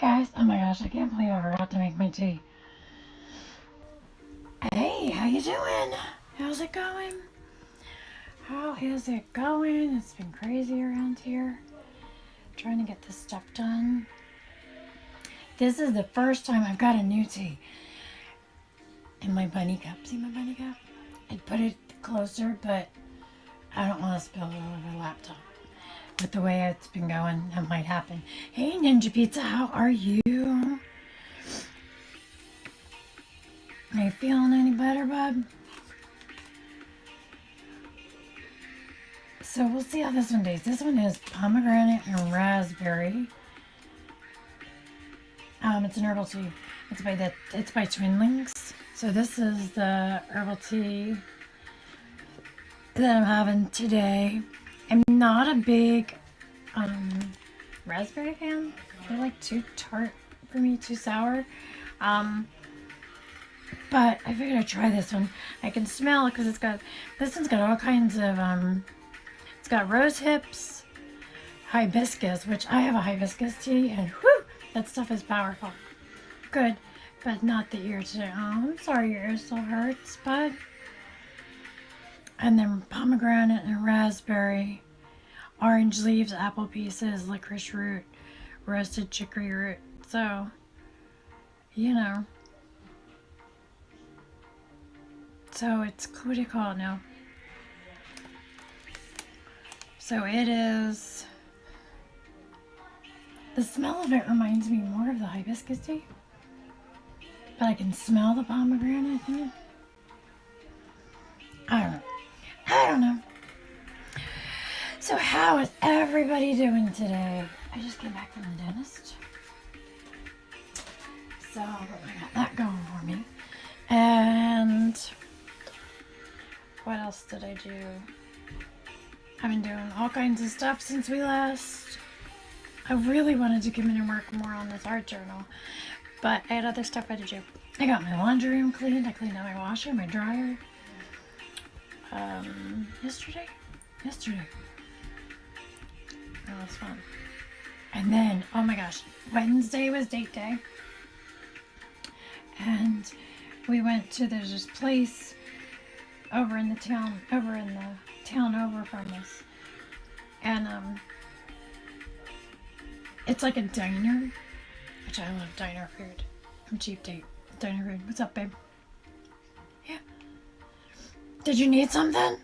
guys, oh my gosh, I can't believe I forgot to make my tea. Hey, how you doing? How's it going? How is it going? It's been crazy around here. Trying to get this stuff done. This is the first time I've got a new tea in my bunny cup. See my bunny cup? I put it closer, but I don't want to spill it over the laptop. With the way it's been going, that might happen. Hey, Ninja Pizza, how are you? Are you feeling any better, bud? So we'll see how this one tastes. This one is pomegranate and raspberry. It's an herbal tea. It's by Twinlings. So this is the herbal tea that I'm having today. I'm not a big raspberry fan. They're like too tart for me, too sour. But I figured I'd try this one. I can smell it because this one's got all kinds of, it's got rose hips, hibiscus, which I have a hibiscus tea, and whew, that stuff is powerful. Good, but not the ear today. Oh, I'm sorry your ear still hurts, bud. And then pomegranate and raspberry, orange leaves, apple pieces, licorice root, roasted chicory root. So, you know. So it's, what do you call it now? So it is, the smell of it reminds me more of the hibiscus tea. But I can smell the pomegranate in it. I don't know. So how is everybody doing today? I just came back from the dentist. So I got that going for me. And what else did I do? I've been doing all kinds of stuff since we last. I really wanted to come in and work more on this art journal, but I had other stuff I had to do. I got my laundry room cleaned. I cleaned out my washer, my dryer. Yesterday. That was fun. And then, oh my gosh, Wednesday was date day. And we went to, there's this place over in the town over from us. And, it's like a diner, which I love diner food. I'm cheap date. Diner food. What's up, babe? Yeah. Did you need something?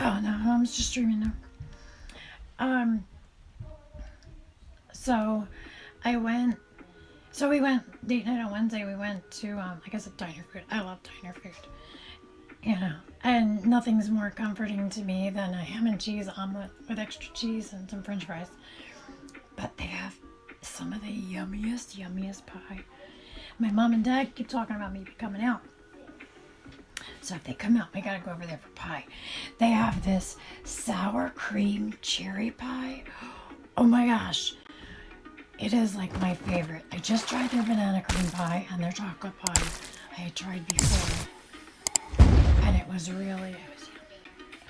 Oh no, I'm just streaming now. So we went date night on Wednesday. We went to I guess a diner food. I love diner food. You know, and nothing's more comforting to me than a ham and cheese omelet with extra cheese and some french fries. But they have some of the yummiest pie. My mom and dad keep talking about me coming out. So if they come out, we gotta go over there for pie. They have this sour cream cherry pie. Oh my gosh. It is like my favorite. I just tried their banana cream pie and their chocolate pie. I had tried before. And it was yummy. It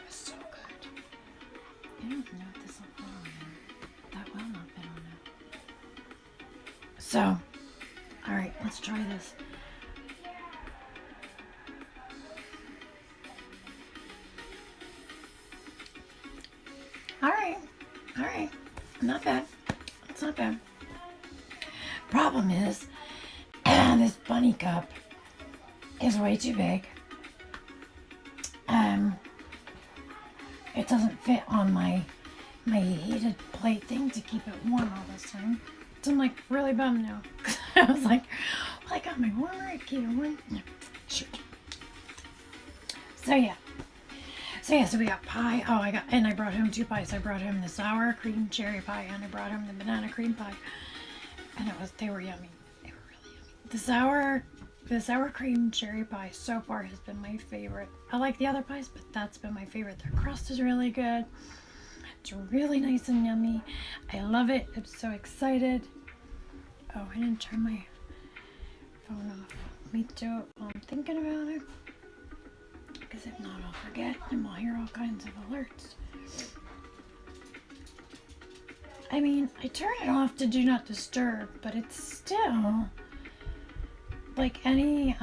was so good. I don't know if this will fit on there. That will not fit on there. So, alright, let's try this. Alright. Not bad. It's not bad. Problem is, this bunny cup is way too big. It doesn't fit on my heated plate thing to keep it warm all this time. So I'm like really bummed now. I was like, well, I got my warmer, I keep it warm. No, shoot. So we got pie. Oh, I brought home 2 pies. I brought him the sour cream cherry pie and I brought him the banana cream pie. And they were yummy. They were really yummy. The sour cream cherry pie so far has been my favorite. I like the other pies, but that's been my favorite. Their crust is really good. It's really nice and yummy. I love it. I'm so excited. Oh, I didn't turn my phone off. Me too. I'm thinking about it. because if not, I'll forget and we'll hear all kinds of alerts. I mean, I turn it off to do not disturb, but it's still like any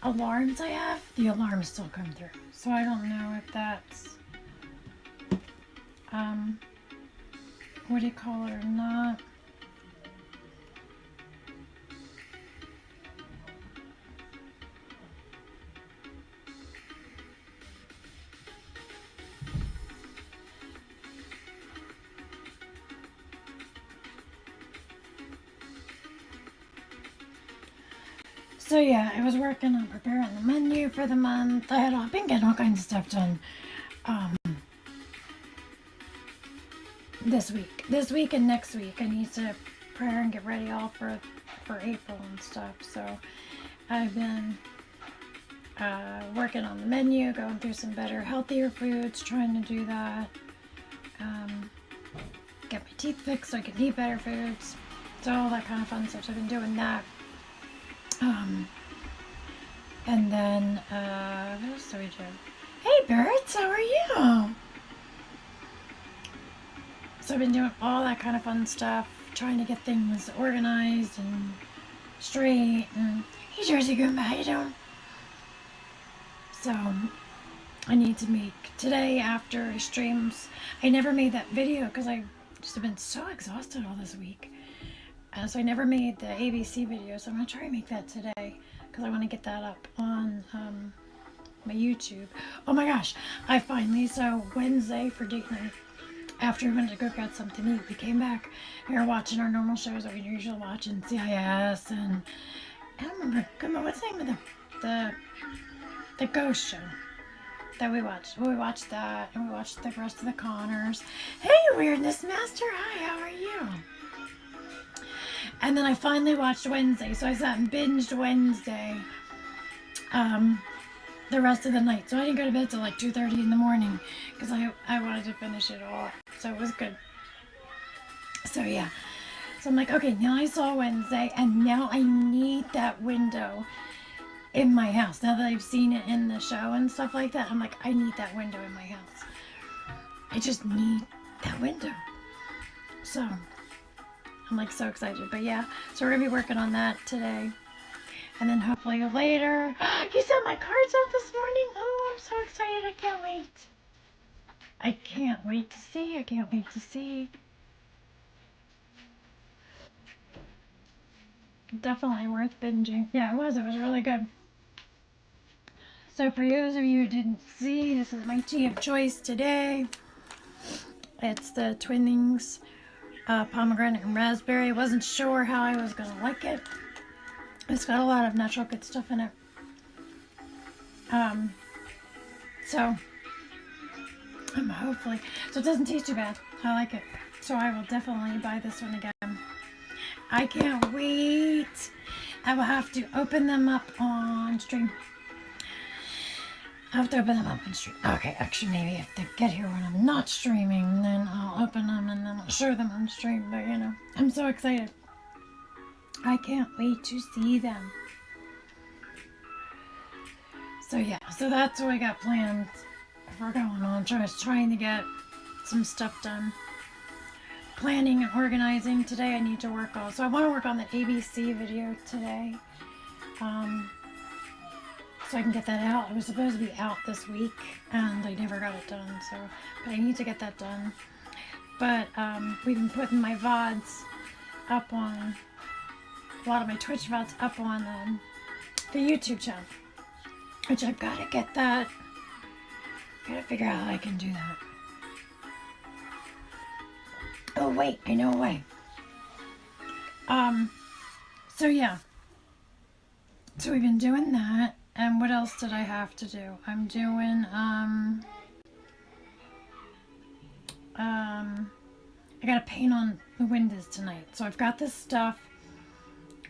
alarms I have, the alarms still come through. So I don't know if that's what do you call it or not. So yeah, I was working on preparing the menu for the month. I've been getting all kinds of stuff done this week and next week. I need to prepare and get ready all for April and stuff. So I've been working on the menu, going through some better, healthier foods, trying to do that. Get my teeth fixed so I can eat better foods. So all that kind of fun stuff. So I've been doing that. And then, what else do we do? Hey, birds, how are you? So I've been doing all that kind of fun stuff, trying to get things organized and straight. And hey, Jersey Goomba, how you doing? So I need to make today after streams. I never made that video because I just have been so exhausted all this week. So I never made the ABC video, so I'm going to try and make that today because I want to get that up on my YouTube. Oh my gosh, so Wednesday for date night, after we went to go get something to eat, we came back and we were watching our normal shows that we usually watch in CIS, and I don't remember, what's the name of the ghost show that we watched? Well, we watched that, and we watched the rest of the Connors. Hey, Weirdness Master, hi, how are you? And then I finally watched Wednesday, so I sat and binged Wednesday the rest of the night. So I didn't go to bed till like 2:30 in the morning because I wanted to finish it all. So it was good. So yeah. So I'm like, okay, now I saw Wednesday, and now I need that window in my house. Now that I've seen it in the show and stuff like that, I'm like, I need that window in my house. I just need that window. So I'm like so excited. But yeah, so we're gonna be working on that today. And then hopefully later. You sent my cards out this morning? Oh, I'm so excited. I can't wait. I can't wait to see. I can't wait to see. Definitely worth binging. Yeah, it was. It was really good. So for those of you who didn't see, this is my tea of choice today. It's the Twinings pomegranate and raspberry. I wasn't sure how I was going to like it. It's got a lot of natural good stuff in it. So hopefully, so it doesn't taste too bad. I like it. So I will definitely buy this one again. I can't wait. I will have to open them up on stream. I have to open them up on stream. Okay, actually maybe if they get here when I'm not streaming, then I'll open them and then I'll show them on stream. But you know, I'm so excited. I can't wait to see them. So yeah, so that's what I got planned for going on. Just trying to get some stuff done. Planning and organizing. Today I need to work on, so I want to work on the ABC video today. So I can get that out. It was supposed to be out this week and I never got it done, so, but I need to get that done. But we've been putting my VODs up on, a lot of my Twitch VODs up on the YouTube channel, which I've got to get that. Got to figure out how I can do that. Oh wait, I know a way. So yeah. So we've been doing that, and what else did I have to do? I'm doing I gotta paint on the windows tonight. So I've got this stuff.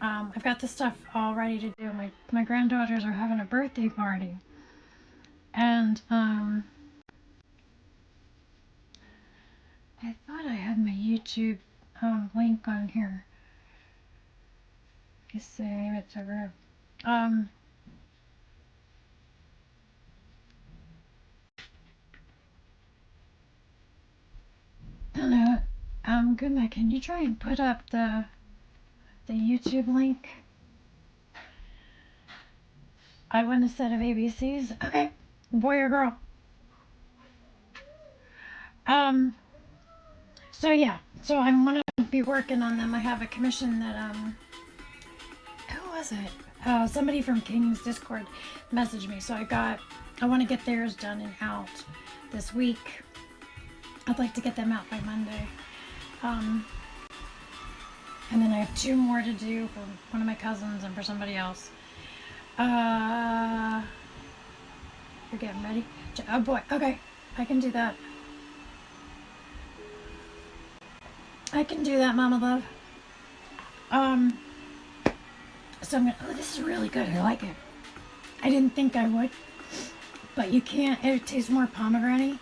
I've got this stuff all ready to do. My granddaughters are having a birthday party, and I thought I had my YouTube link on here. Let's see, it's over. Goodbye. Can you try and put up the YouTube link? I want a set of ABCs. Okay. Boy or girl? So yeah. So I'm gonna be working on them. I have a commission that who was it? Somebody from King's Discord messaged me. So I want to get theirs done and out this week. I'd like to get them out by Monday. And then I have 2 more to do for one of my cousins and for somebody else. You're getting ready? Oh boy, okay. I can do that. I can do that, Mama Love. So I'm gonna, oh, this is really good. I like it. I didn't think I would, but you can't, it tastes more pomegranate,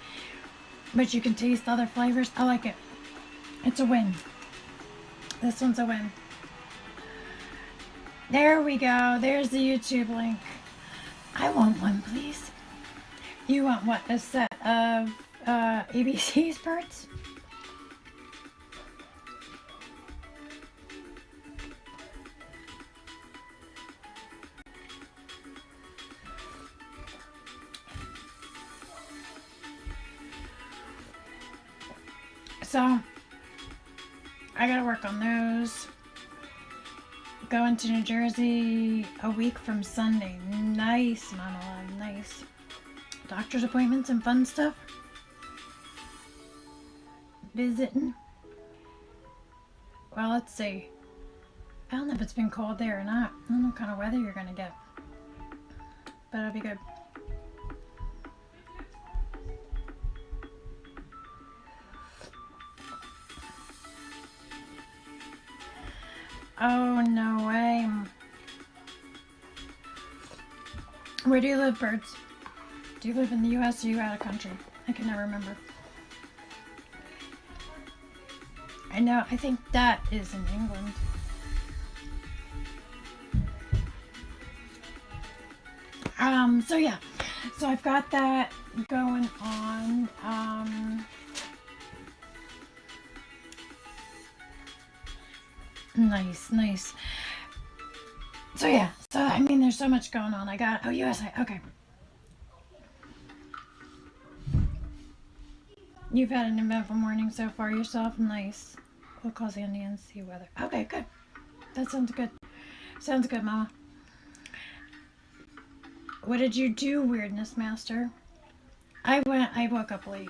but you can taste other flavors. I like it. It's a win. This one's a win. There we go. There's the YouTube link. I want one, please. You want what? A set of ABC parts? So, I gotta work on those. Going to New Jersey a week from Sunday. Nice, Mama Love, nice. Doctor's appointments and fun stuff. Visiting. Well, let's see. I don't know if it's been cold there or not. I don't know what kind of weather you're gonna get. But it'll be good. Oh, no way. Where do you live, birds? Do you live in the U.S. or are you out of country? I can never remember. I know, I think that is in England. So yeah. So I've got that going on. Nice. So yeah, so I mean there's so much going on. I got, oh USA, okay. You've had an eventful morning so far yourself, nice. We'll call Sandy and see weather. Okay, good. That sounds good. Sounds good, Mama. What did you do, Weirdness Master? I woke up late.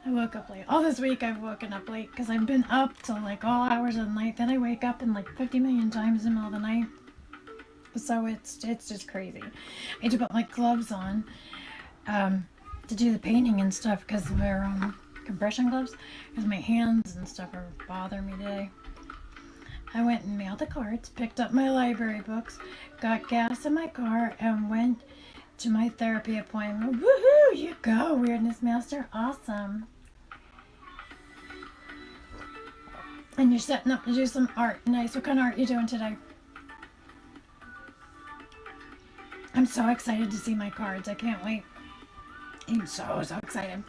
I woke up late. All this week I've woken up late because I've been up till like all hours of the night. Then I wake up in like 50 million times in the middle of the night. So it's just crazy. I had to put my gloves on to do the painting and stuff because they're compression gloves because my hands and stuff are bothering me today. I went and mailed the cards, picked up my library books, got gas in my car, and went to my therapy appointment. Woohoo! You go, Weirdness Master. Awesome. And you're setting up to do some art. Nice. What kind of art are you doing today? I'm so excited to see my cards. I can't wait. I'm so excited.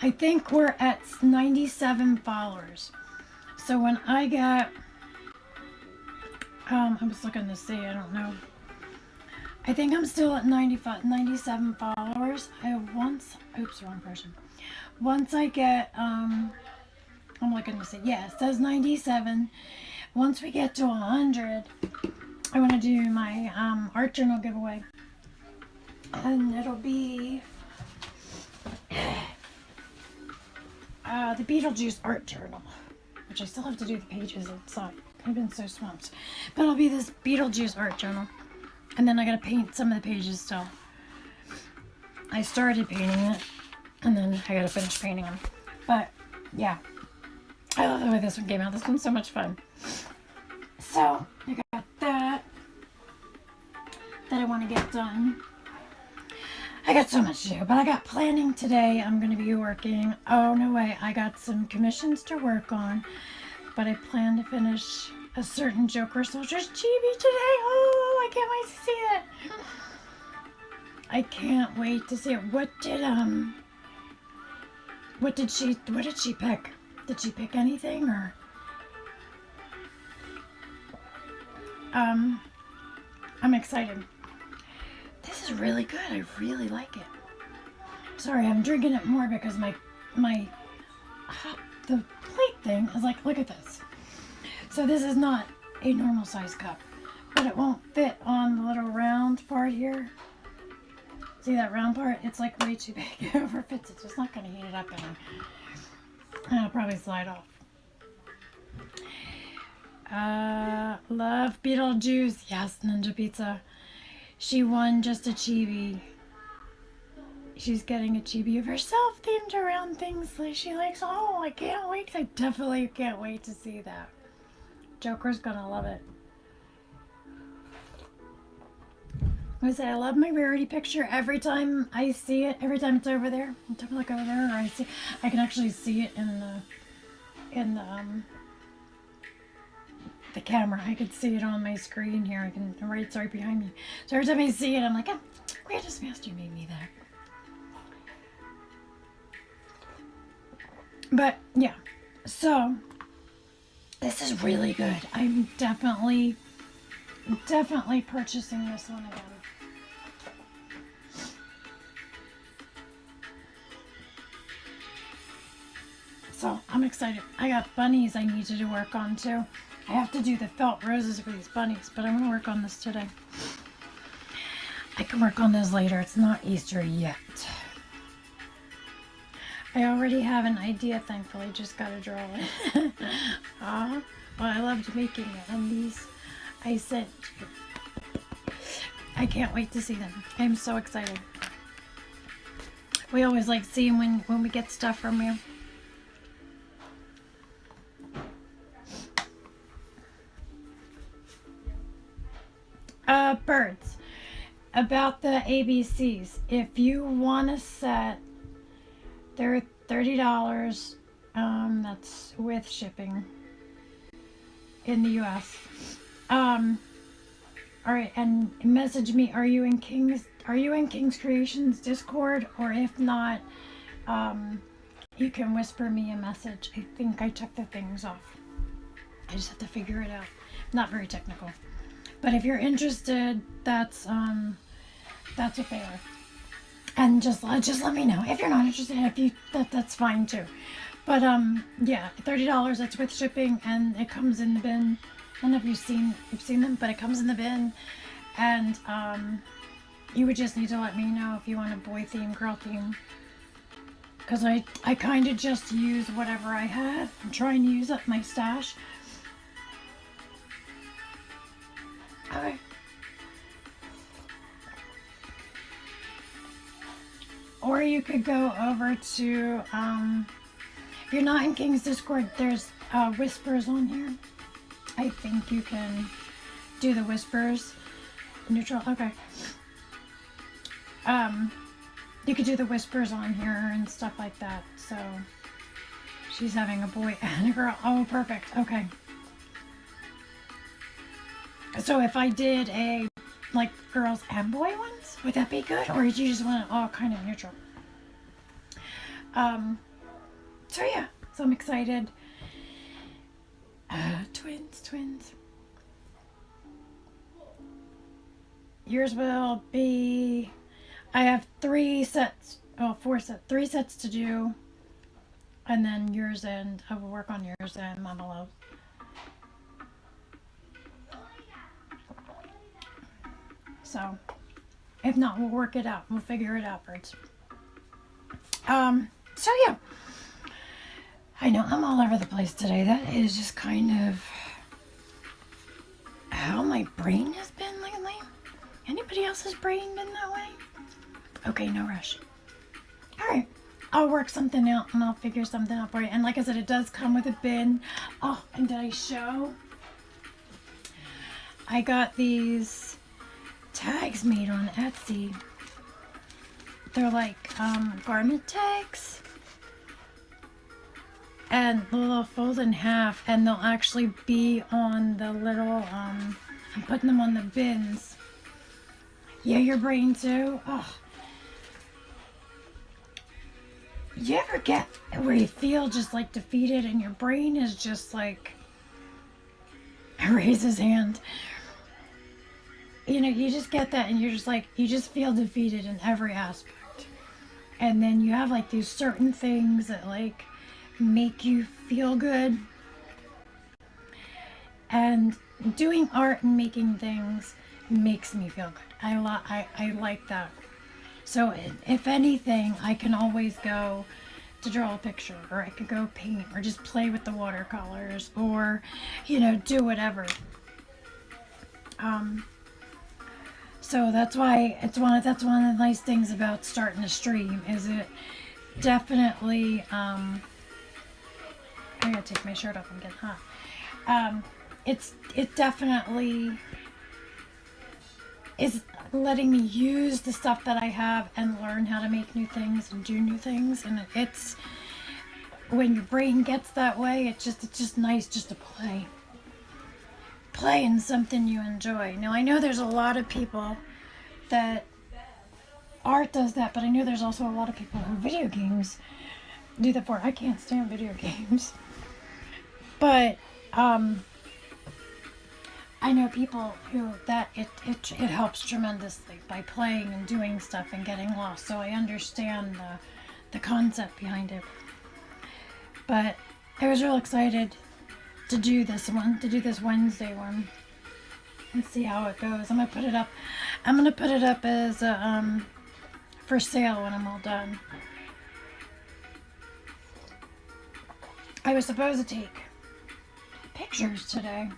I think we're at 97 followers. So when I get, I was looking to see, I don't know. I think I'm still at 97 followers. Oops, wrong person. Once I get, I'm looking to see, yeah, it says 97. Once we get to 100, I want to do my art journal giveaway. And it'll be the Beetlejuice art journal, which I still have to do the pages outside. I've been so swamped. But it'll be this Beetlejuice art journal. And then I gotta paint some of the pages still. I started painting it, and then I gotta finish painting them. But, yeah. I love the way this one came out. This one's so much fun. So, I got that I want to get done. I got so much to do, but I got planning today. I'm going to be working. Oh, no way. I got some commissions to work on, but I plan to finish a certain Joker Soldiers chibi today. Oh, I can't wait to see it. I can't wait to see it. What did she pick? Did she pick anything, or I'm excited. This is really good. I really like it. Sorry, I'm drinking it more because the plate thing is like, look at this. So this is not a normal size cup, but it won't fit on the little round part here. See that round part? It's like way too big. It overfits it. So it's not going to heat it up any. And it'll probably slide off. Love Beetlejuice. Yes, Ninja Pizza. She won just a chibi. She's getting a chibi of herself themed around things like she likes. Oh, I can't wait. I definitely can't wait to see that. Joker's gonna love it. I say I love my rarity picture every time I see it. Every time it's over there, I look over there, or I can actually see it in the camera. I could see it on my screen here. It's right behind me. So every time I see it, I'm like, oh, Grandma's Master made me that. But yeah, so this is really good. I'm definitely purchasing this one again. So I'm excited. I got bunnies I need to do work on too. I have to do the felt roses for these bunnies, but I'm going to work on this today. I can work on those later. It's not Easter yet. I already have an idea, thankfully. Just got to draw it. Well, I loved making it. And these I sent you. I can't wait to see them. I'm so excited. We always like seeing when we get stuff from you. Birds. About the ABCs. If you want a set, they're $30. That's with shipping in the US. Alright, and message me. Are you in King's Creations Discord? Or if not, you can whisper me a message. I think I took the things off. I just have to figure it out. Not very technical. But if you're interested, that's what they are. And just let me know. If you're not interested, that's fine too. But yeah, $30. That's with shipping, and it comes in the bin. I don't know if you've seen them, but it comes in the bin. And you would just need to let me know if you want a boy theme, girl theme. Because I kind of just use whatever I have. I'm trying to use up my stash. Okay. Or you could go over to, if you're not in King's Discord, there's whispers on here. I think you can do the whispers. Neutral, okay. You could do the whispers on here and stuff like that. So, she's having a boy and a girl. Oh, perfect, okay. So if I did a, like, girls and boy ones, would that be good? Or did you just want it all kind of neutral? So yeah, so I'm excited. Twins. Yours will be, I have 3 sets, 3 sets to do. And then yours, and I will work on yours and Mama Love. So, if not, we'll work it out. We'll figure it out, birds. So yeah. I know I'm all over the place today. That is just kind of how my brain has been lately. Anybody else's brain been that way? Okay, no rush. Alright. I'll work something out and I'll figure something out for you. And like I said, it does come with a bin. Oh, and did I show? I got these tags made on Etsy. They're like garment tags, and they'll fold in half, and they'll actually be on the little I'm putting them on the bins. Yeah, your brain too. Oh, you ever get where you feel just like defeated and your brain is just like, raise his hand. You know, you just get that and you're just like, you just feel defeated in every aspect. And then you have like these certain things that like make you feel good. And doing art and making things makes me feel good. I like that. So if anything, I can always go to draw a picture, or I could go paint, or just play with the watercolors, or, you know, do whatever. So that's why that's one of the nice things about starting a stream is it definitely I gotta take my shirt off, I'm getting hot. It definitely is letting me use the stuff that I have and learn how to make new things and do new things. And it's when your brain gets that way, it's just nice just to play in something you enjoy. Now I know there's a lot of people that art does that, but I know there's also a lot of people who video games do that for. I can't stand video games, but I know people who that it helps tremendously by playing and doing stuff and getting lost. So I understand the concept behind it. But I was real excited to do this Wednesday one and see how it goes. I'm gonna put it up. I'm gonna put it up as for sale when I'm all done. I was supposed to take pictures today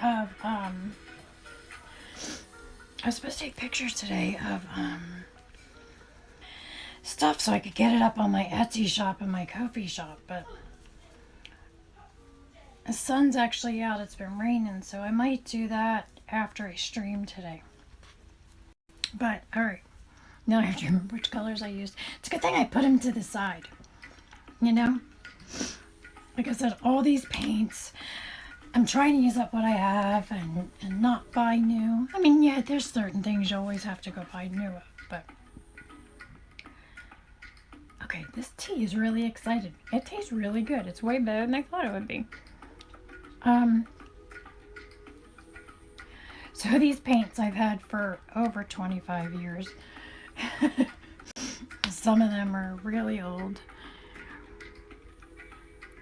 of I was supposed to take pictures today of stuff so I could get it up on my Etsy shop and my Ko-fi shop, but the sun's actually out. It's been raining, so I might do that after I stream today. But alright, now I have to remember which colors I used. It's a good thing I put them to the side, you know. Like I said, all these paints, I'm trying to use up what I have and not buy new. I mean, yeah, there's certain things you always have to go buy new of, but okay, this tea is really excited. It tastes really good. It's way better than I thought it would be. So these paints I've had for over 25 years. Some of them are really old.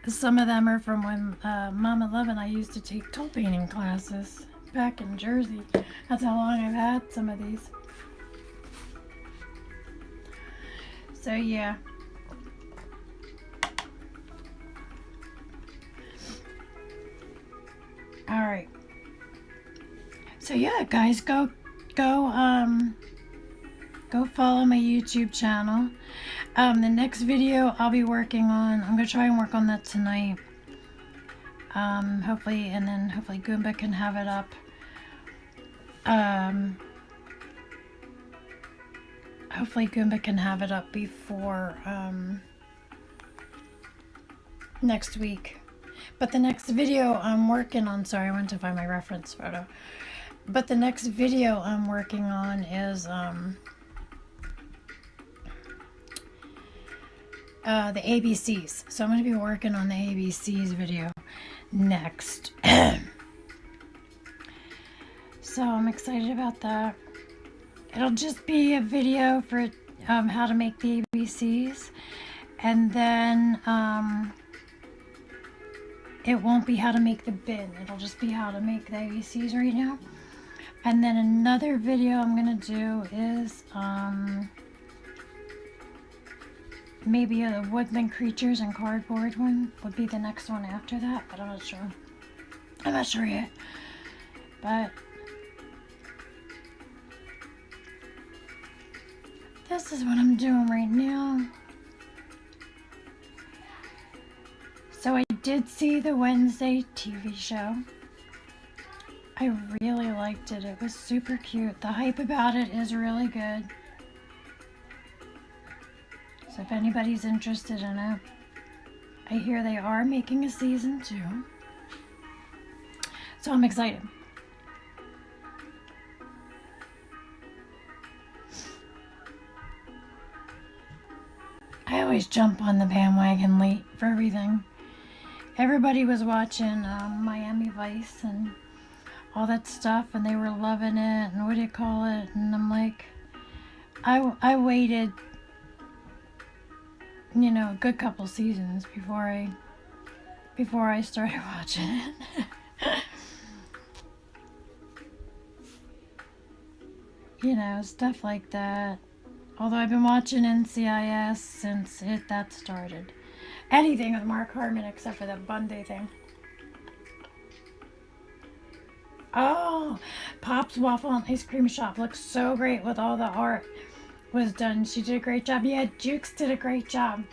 Some of them are from when Mama Love and I used to take tool painting classes back in Jersey. That's how long I've had some of these. So yeah. All right. So yeah, guys, go follow my YouTube channel. The next video I'll be working on, I'm gonna try and work on that tonight. Hopefully Goomba can have it up. Hopefully Goomba can have it up before next week. But the next video I'm working on, sorry, I went to find my reference photo. But the next video I'm working on is the ABCs. So I'm going to be working on the ABCs video next. So I'm excited about that. It'll just be a video for how to make the ABCs. And then it won't be how to make the bin. It'll just be how to make the ABCs right now. And then another video I'm going to do is maybe a woodland creatures and cardboard one would be the next one after that, but I'm not sure. I'm not sure yet. But this is what I'm doing right now. So I did see the Wednesday TV show. I really liked it. It was super cute. The hype about it is really good. So if anybody's interested in it, I hear they are making a season 2. So I'm excited. always jump on the bandwagon late for everything. Everybody was watching Miami Vice and all that stuff, and they were loving it, and what do you call it? And I'm like, I waited, you know, a good couple seasons before I started watching it. You know, stuff like that. Although I've been watching NCIS since that started. Anything with Mark Harmon except for that Bundy thing. Oh, Pop's Waffle and Ice Cream Shop looks so great with all the art was done. She did a great job. Yeah, Jukes did a great job.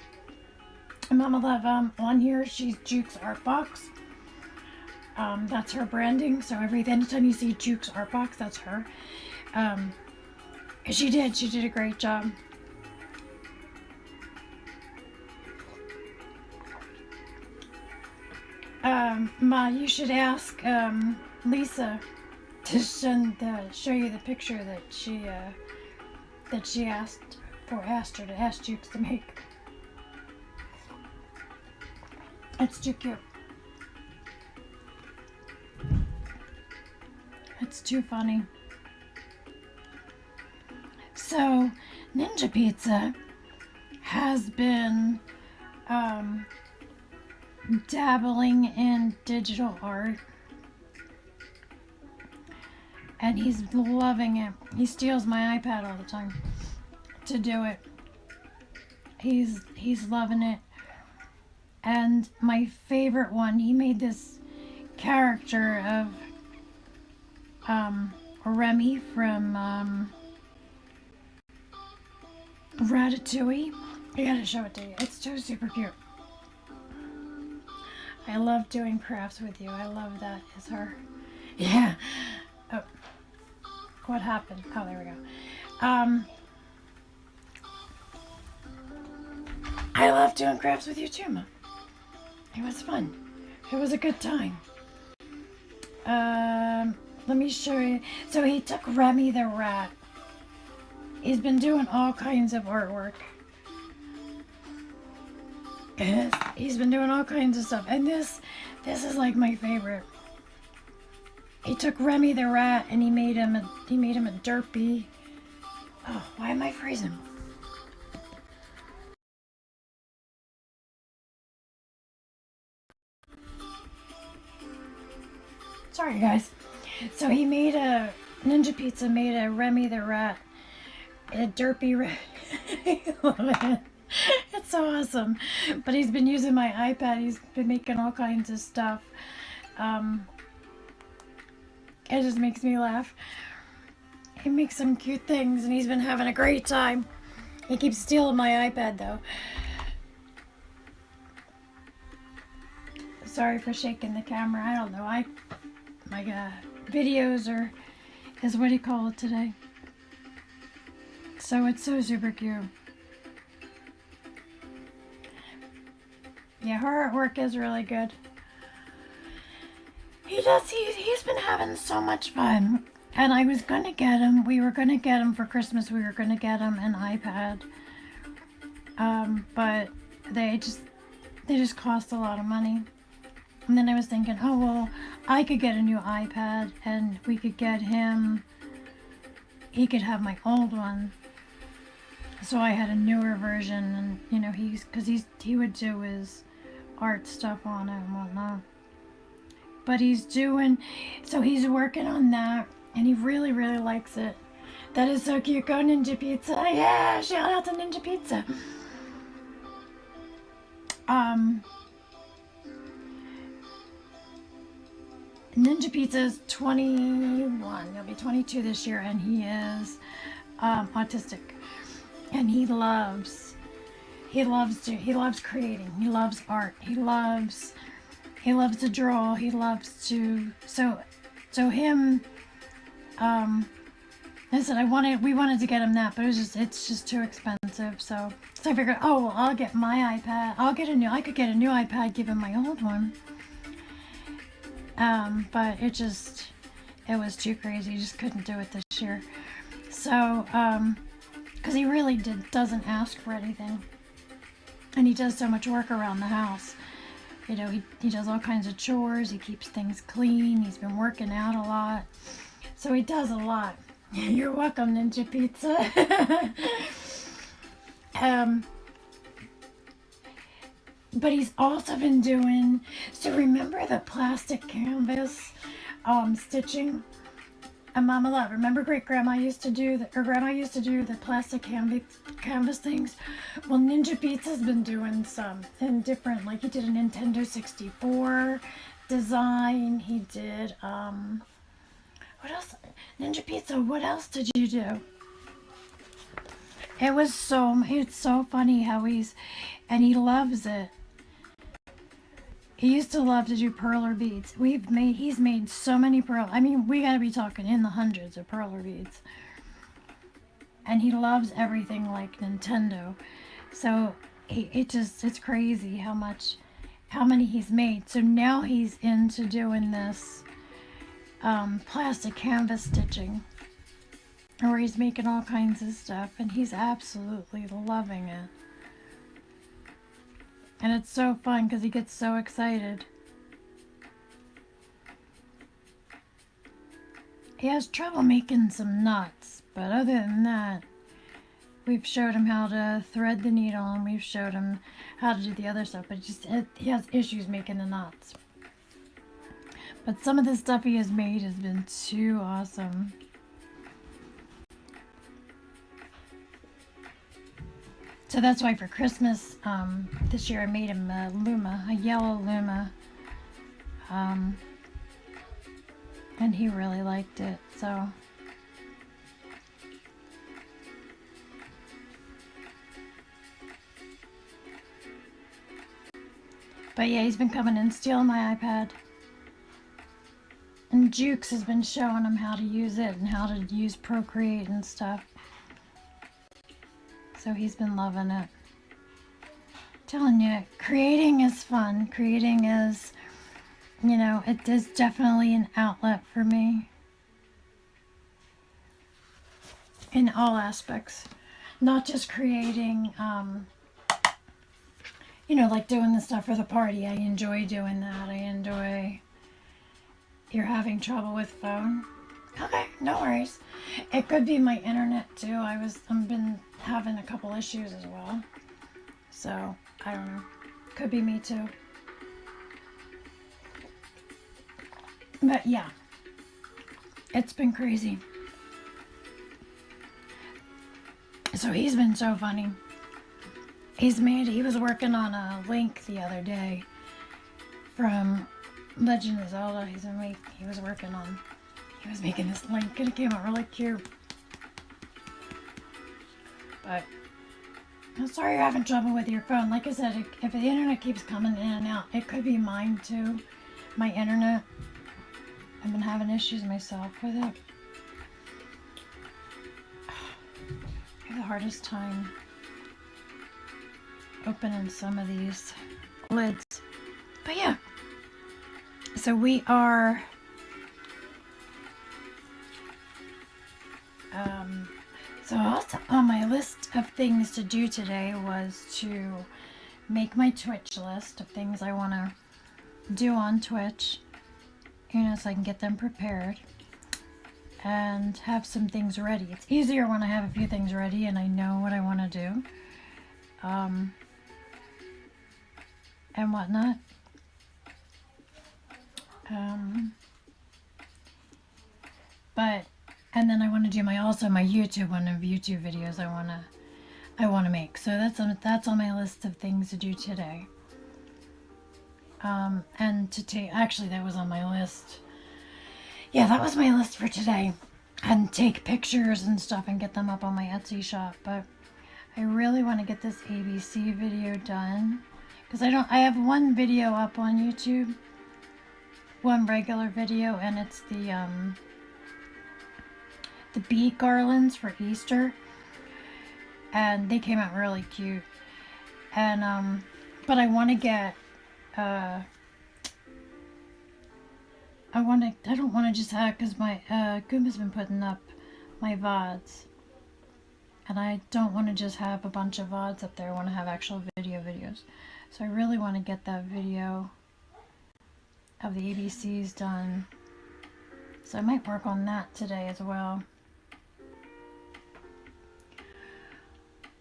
Mama Love on here, she's Jukes Art Box. That's her branding. So anytime you see Jukes Art Box, that's her. She did a great job. Ma, you should ask Lisa to show you the picture that she asked her to ask Jukes to make. It's too cute. It's too funny. So, Ninja Pizza has been dabbling in digital art, and he's loving it. He steals my iPad all the time to do it. He's loving it. And my favorite one, he made this character of Remy from Ratatouille. I gotta show it to you. It's so super cute. I love doing crafts with you. I love that. Is her. Yeah. Oh. What happened? Oh, there we go. I love doing crafts with you too, Ma. It was fun. It was a good time. Let me show you. So he took Remy the rat. He's been doing all kinds of artwork. He's been doing all kinds of stuff. And this is like my favorite. He took Remy the rat and he made him a derpy. Oh, why am I freezing? Sorry guys. So he made Ninja Pizza made a Remy the rat. A derpy rat. I love it. It's so awesome. But he's been using my iPad. He's been making all kinds of stuff. It just makes me laugh. He makes some cute things and he's been having a great time. He keeps stealing my iPad though. Sorry for shaking the camera. I don't know. My videos is what do you call it today? So it's so super cute. Yeah, her artwork is really good. He's been having so much fun. And I was gonna get him, we were gonna get him for Christmas, we were gonna get him an iPad. But they just cost a lot of money. And then I was thinking, oh well, I could get a new iPad and we could get him, he could have my old one. So I had a newer version, and you know, he would do his art stuff on it and whatnot. But he's working on that, and he really, really likes it. That is so cute. Go Ninja Pizza. Yeah, shout out to Ninja Pizza. Ninja Pizza is 21. He'll be 22 this year, and he is autistic. And he loves creating. He loves art. He loves to draw. He loves to so him. We wanted to get him that, but it's just too expensive. So I figured, oh well, I'll get my iPad. I could get a new iPad, give him my old one. But it was too crazy. He just couldn't do it this year. So because he really doesn't ask for anything. And he does so much work around the house. You know, he does all kinds of chores. He keeps things clean. He's been working out a lot. So he does a lot. You're welcome, Ninja Pizza. But he's also been doing, so remember the plastic canvas stitching? And Mama Love, remember Great Grandma used to do Grandma used to do the plastic canvas things? Well, Ninja Pizza's been doing some in different, like he did a Nintendo 64 design. He did, what else? Ninja Pizza, what else did you do? It's so funny how and he loves it. He used to love to do perler beads. He's made so many I mean, we gotta be talking in the hundreds of perler beads. And he loves everything like Nintendo. So it's crazy how many he's made. So now he's into doing this plastic canvas stitching, where he's making all kinds of stuff, and he's absolutely loving it. And it's so fun because he gets so excited. He has trouble making some knots, but other than that, we've showed him how to thread the needle, and we've showed him how to do the other stuff, but he has issues making the knots. But some of the stuff he has made has been too awesome. So that's why for Christmas this year I made him a Luma, a yellow Luma. And he really liked it, so. But yeah, he's been coming and stealing my iPad. And Jukes has been showing him how to use it and how to use Procreate and stuff. So he's been loving it. Telling you, creating is fun. Creating is, you know, it is definitely an outlet for me. In all aspects. Not just creating, you know, like doing the stuff for the party. I enjoy doing that. I enjoy... You're having trouble with phone? Okay, no worries. It could be my internet too. I've been having a couple issues as well. So, I don't know. Could be me too. But yeah. It's been crazy. So he's been so funny. He was working on a link the other day from Legend of Zelda. He was making this link and it came out really cute. But I'm sorry you're having trouble with your phone. Like I said, if the internet keeps coming in and out, it could be mine too. My internet. I've been having issues myself with it. I have the hardest time opening some of these lids. But yeah. So we are so also on my list of things to do today was to make my Twitch list of things I want to do on Twitch, you know, so I can get them prepared and have some things ready. It's easier when I have a few things ready and I know what I want to do and whatnot. And then I want to do my YouTube, one of YouTube videos I want to make. So that's on my list of things to do today. And actually that was on my list. Yeah, that was my list for today. And take pictures and stuff and get them up on my Etsy shop. But I really want to get this ABC video done. Because I have one video up on YouTube. One regular video, and it's the bead garlands for Easter, and they came out really cute. And but I want to get I don't want to just have, because my Goomba's been putting up my VODs, And I don't want to just have a bunch of VODs up there. I want to have actual videos. So I really want to get that video of the ABCs done. So I might work on that today as well.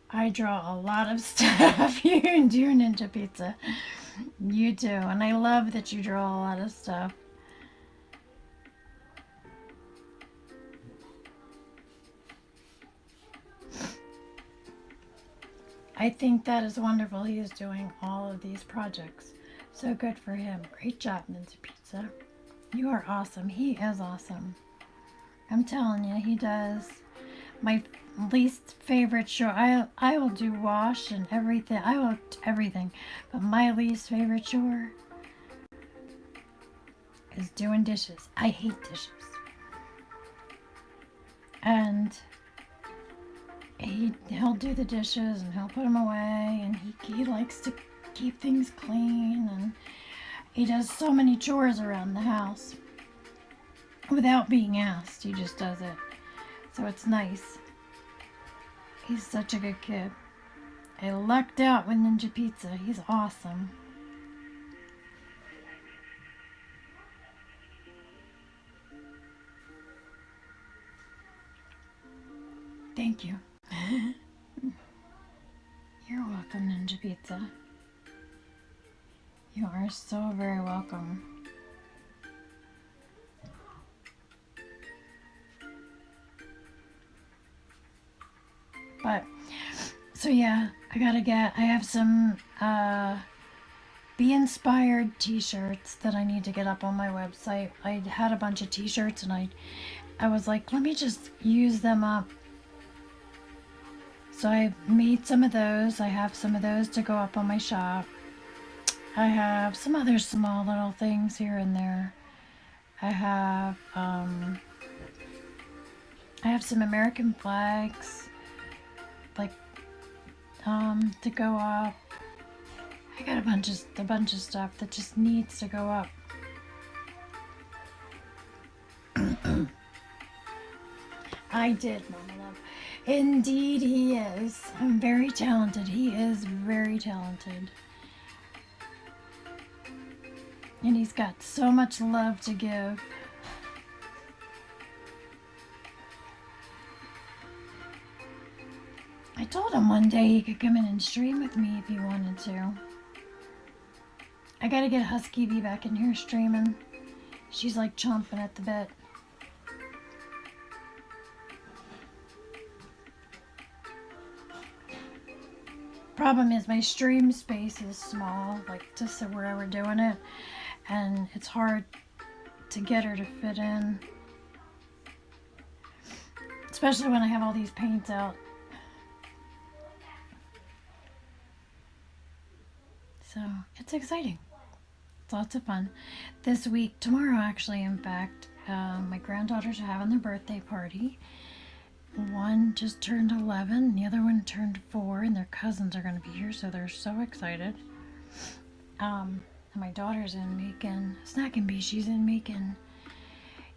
I draw a lot of stuff. You do, Ninja Pizza. You do. And I love that you draw a lot of stuff. I think that is wonderful. He is doing all of these projects. So good for him. Great job, Ninja Pizza. You are awesome. He is awesome. I'm telling you, he does. My least favorite chore. I will do wash and everything. I will do everything. But my least favorite chore is doing dishes. I hate dishes. And he'll do the dishes and he'll put them away, and he likes to keep things clean, and he does so many chores around the house without being asked. He just does it. So it's nice. He's such a good kid. I lucked out with Ninja Pizza. He's awesome. Thank you. You're welcome, Ninja Pizza. You are so very welcome. But, so yeah, I have some Be Inspired t-shirts that I need to get up on my website. I had a bunch of t-shirts and I was like, let me just use them up. So I made some of those. I have some of those to go up on my shop. I have some other small little things here and there. I have some American flags, like, to go up. I got a bunch of stuff that just needs to go up. I did, Mama Love. Indeed he is. I'm very talented. He is very talented. And he's got so much love to give. I told him one day he could come in and stream with me if he wanted to. I gotta get Husky Bee back in here streaming. She's like chomping at the bit. Problem is my stream space is small, like just where we're doing it, and it's hard to get her to fit in, especially when I have all these paints out. So it's exciting. It's lots of fun. This week, tomorrow actually, in fact, my granddaughters are having their birthday party. One just turned 11, the other one turned 4, and their cousins are going to be here, so they're so excited. And my daughter's in making, Snackin' Bee, she's in making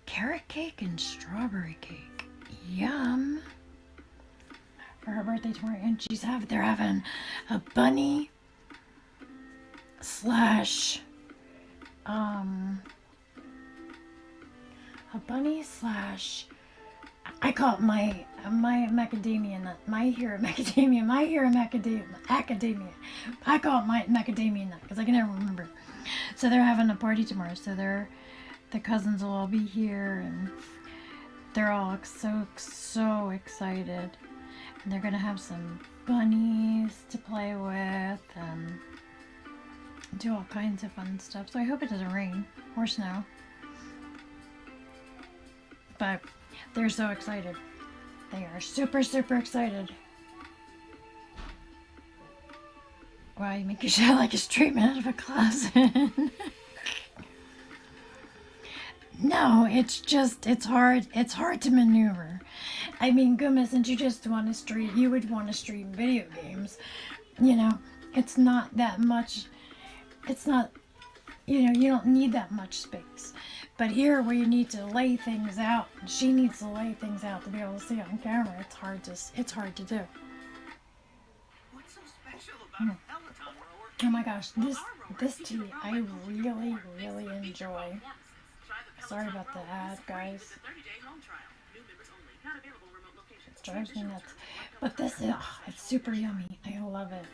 carrot cake and strawberry cake. Yum! For her birthday tomorrow, and they're having a bunny slash, I call it my macadamia nut, my hero macadamia. I call it my macadamia nut because I can never remember. So they're having a party tomorrow. So the cousins will all be here, and they're all so excited. And they're gonna have some bunnies to play with and do all kinds of fun stuff. So I hope it doesn't rain or snow. But they're so excited. They are super excited. Wow, you make your sound like a treatment out of a closet. No, it's hard to maneuver. I mean, goodness, since you just want to stream, you would want to stream video games. You know, it's not that much, it's not, you know, you don't need that much space. But here, where you need to lay things out, she needs to lay things out to be able to see it on camera. It's hard to do. What's so special about Peloton rower? Oh my gosh, this tea I really enjoy. Sorry about the ad, guys. It drives me nuts. But this is, it's super yummy. I love it.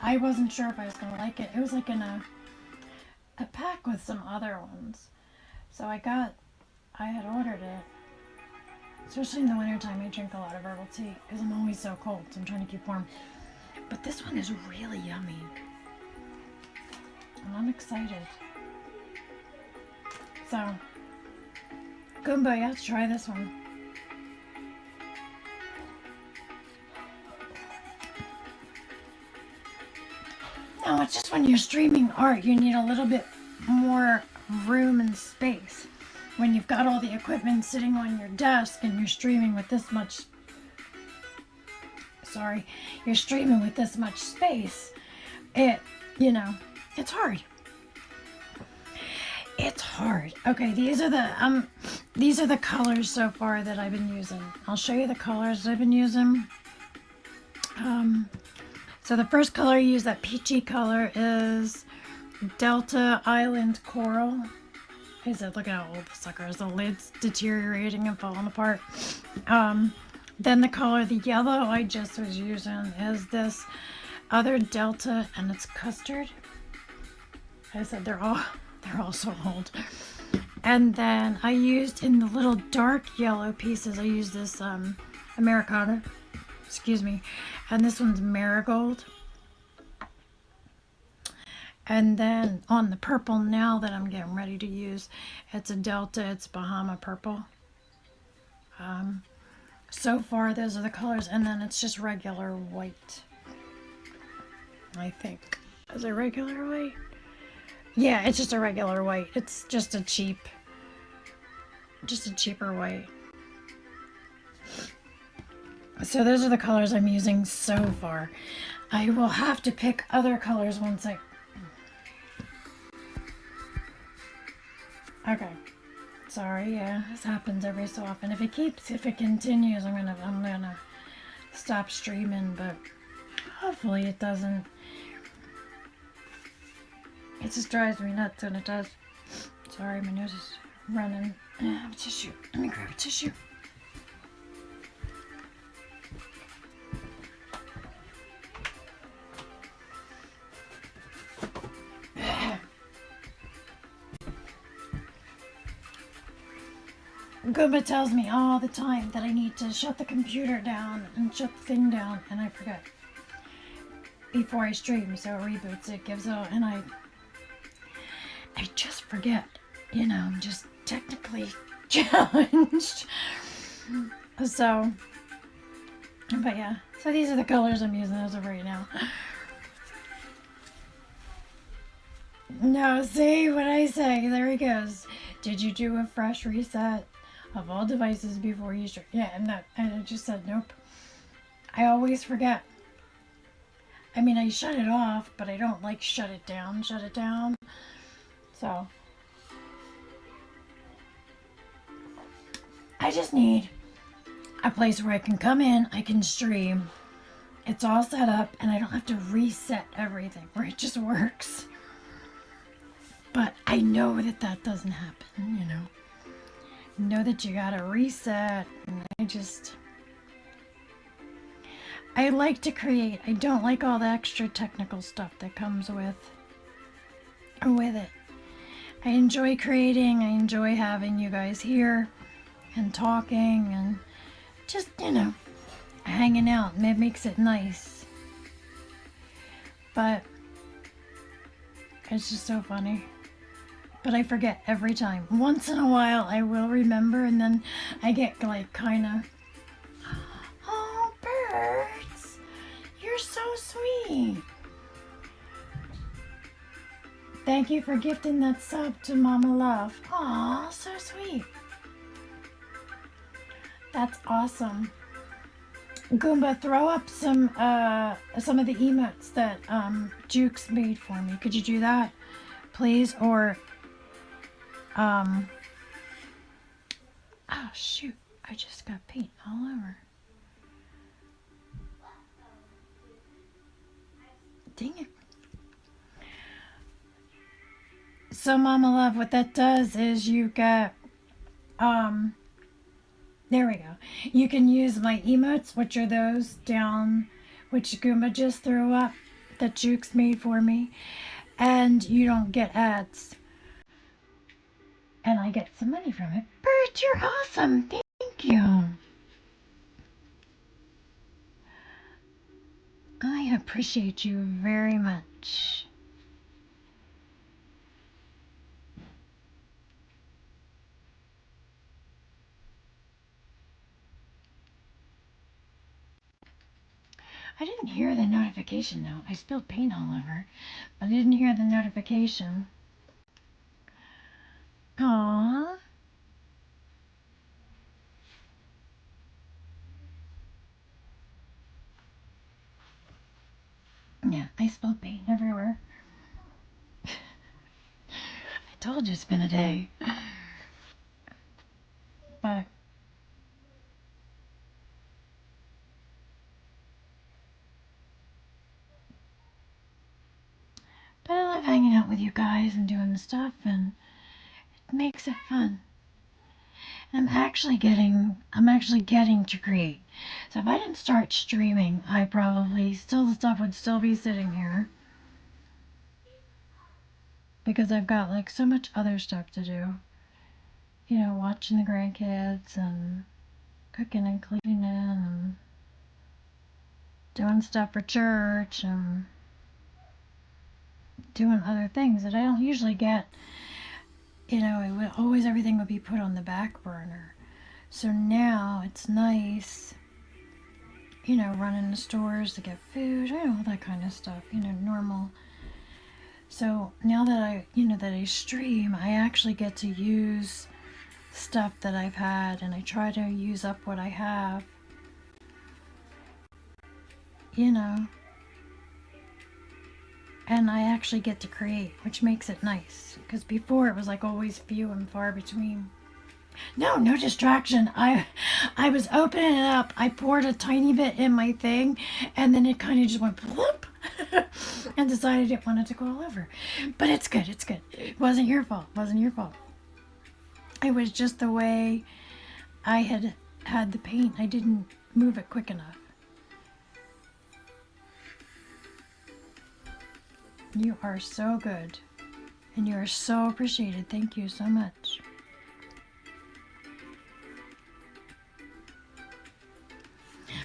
I wasn't sure if I was gonna like it. It was like in a pack with some other ones. So I had ordered it. Especially in the wintertime, I drink a lot of herbal tea because I'm always so cold, so I'm trying to keep warm. But this one is really yummy. And I'm excited. So, Goomba, you have to try this one. No, it's just when you're streaming art, you need a little bit more room and space. When you've got all the equipment sitting on your desk and you're streaming with this much, you're streaming with this much space, it's hard. It's hard. Okay, these are the colors so far that I've been using. I'll show you the colors I've been using. So the first color I use, that peachy color, is Delta Island Coral. He said, look at how old the sucker is. The lid's deteriorating and falling apart. Then the color, the yellow I just was using, is this other Delta, and it's custard. I said they're all so old. And then I used, in the little dark yellow pieces, I used this Americana. Excuse me. And this one's Marigold. And then on the purple now that I'm getting ready to use, it's a Delta, it's Bahama Purple. So far, those are the colors, and then it's just regular white. I think. Is it regular white? Yeah, it's just a regular white. It's just a cheaper white. So those are the colors I'm using so far. I will have to pick other colors once I... Okay. Sorry, yeah, this happens every so often. If it continues, I'm gonna stop streaming, but hopefully it doesn't. It just drives me nuts when it does. Sorry, my nose is running. I have a tissue. Let me grab a tissue. Goomba tells me all the time that I need to shut the computer down and shut the thing down, and I forget before I stream, so it reboots it, gives out, and I just forget. I'm just technically challenged. So, but yeah, so these are the colors I'm using as of right now. No, see what I say? There he goes. Did you do a fresh reset of all devices before you stream? Yeah, and I just said nope. I always forget. I mean, I shut it off, but I don't like shut it down. So I just need a place where I can come in, I can stream. It's all set up, and I don't have to reset everything, where it just works. But I know that doesn't happen, know that you gotta reset, and I like to create. I don't like all the extra technical stuff that comes with it. I enjoy creating. I enjoy having you guys here and talking and just, hanging out, and it makes it nice. But it's just so funny. But I forget every time. Once in a while I will remember, and then I get kind of, oh, birds, you're so sweet. Thank you for gifting that sub to Mama Love. Aw, so sweet. That's awesome. Goomba, throw up some of the emotes that Jukes made for me. Could you do that? please, or oh shoot, I just got paint all over. Dang it. So Mama Love, what that does is you get, there we go. You can use my emotes, which are those down, which Goomba just threw up, that Jukes made for me, and you don't get ads. And I get some money from it. Bert, you're awesome. Thank you. I appreciate you very much. I didn't hear the notification though. I spilled paint all over, but I didn't hear the notification. Aww. Yeah, I spilled paint everywhere. I told you it's been a day. But I love hanging out with you guys and doing the stuff, and it makes it fun. I'm actually getting to create. So if I didn't start streaming, I probably the stuff would still be sitting here. Because I've got like so much other stuff to do. You know, watching the grandkids and cooking and cleaning and doing stuff for church and doing other things that I don't usually get. You know, everything would be put on the back burner. So now it's nice, you know, running the stores to get food, you know, all that kind of stuff, you know, normal. So now that I stream, I actually get to use stuff that I've had, and I try to use up what I have, you know, and I actually get to create, which makes it nice, because before it was like always few and far between. No distraction. I was opening it up. I poured a tiny bit in my thing, and then it kind of just went bloop, and decided it wanted to go all over. But it's good. It's good. It wasn't your fault. It was just the way I had the paint. I didn't move it quick enough. You are so good, and you are so appreciated. Thank you so much.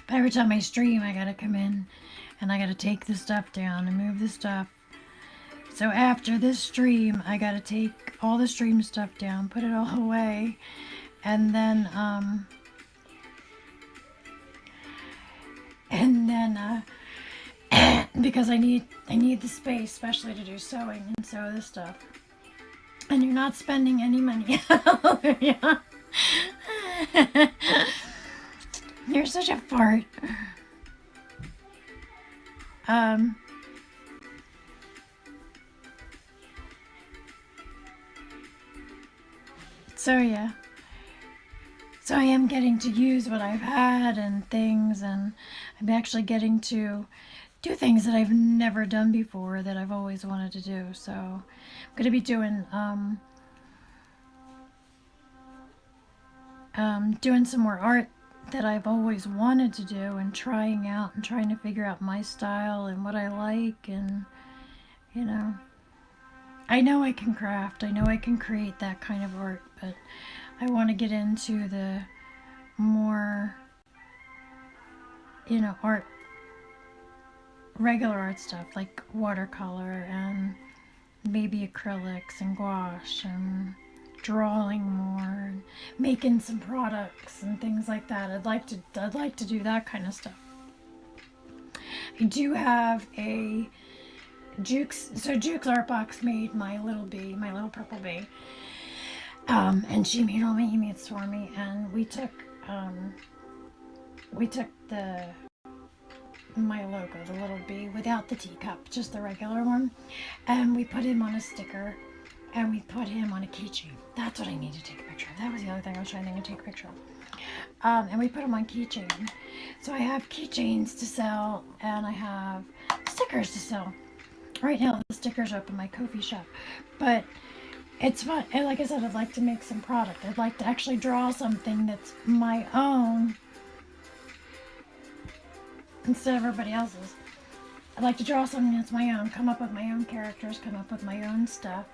But every time I stream, I gotta come in and I gotta take the stuff down and move the stuff. So after this stream, I gotta take all the stream stuff down, put it all away, and then because I need the space, especially to do sewing and sew this stuff. And you're not spending any money. Hallelujah. You're such a fart. So yeah. So I am getting to use what I've had and things, and I'm actually getting to do things that I've never done before that I've always wanted to do. So I'm going to be doing doing some more art that I've always wanted to do, and trying out and trying to figure out my style and what I like, and you know, I know I can craft, I know I can create that kind of art, but I want to get into the more, you know, regular art stuff like watercolor and maybe acrylics and gouache and drawing more and making some products and things like that. I'd like to do that kind of stuff. I do have a Jukes Art Box made my little bee, my little purple bee, and she made all my emotes for me, and we took the my logo, the little B, without the teacup, just the regular one. And we put him on a sticker, and we put him on a keychain. That's what I need to take a picture of. That was the other thing I was trying to take a picture of. And we put them on keychain. So I have keychains to sell, and I have stickers to sell. Right now, the stickers are up in my Ko-fi shop, but it's fun. And like I said, I'd like to make some product. I'd like to actually draw something that's my own instead of everybody else's. I'd like to draw something that's my own, come up with my own characters, come up with my own stuff,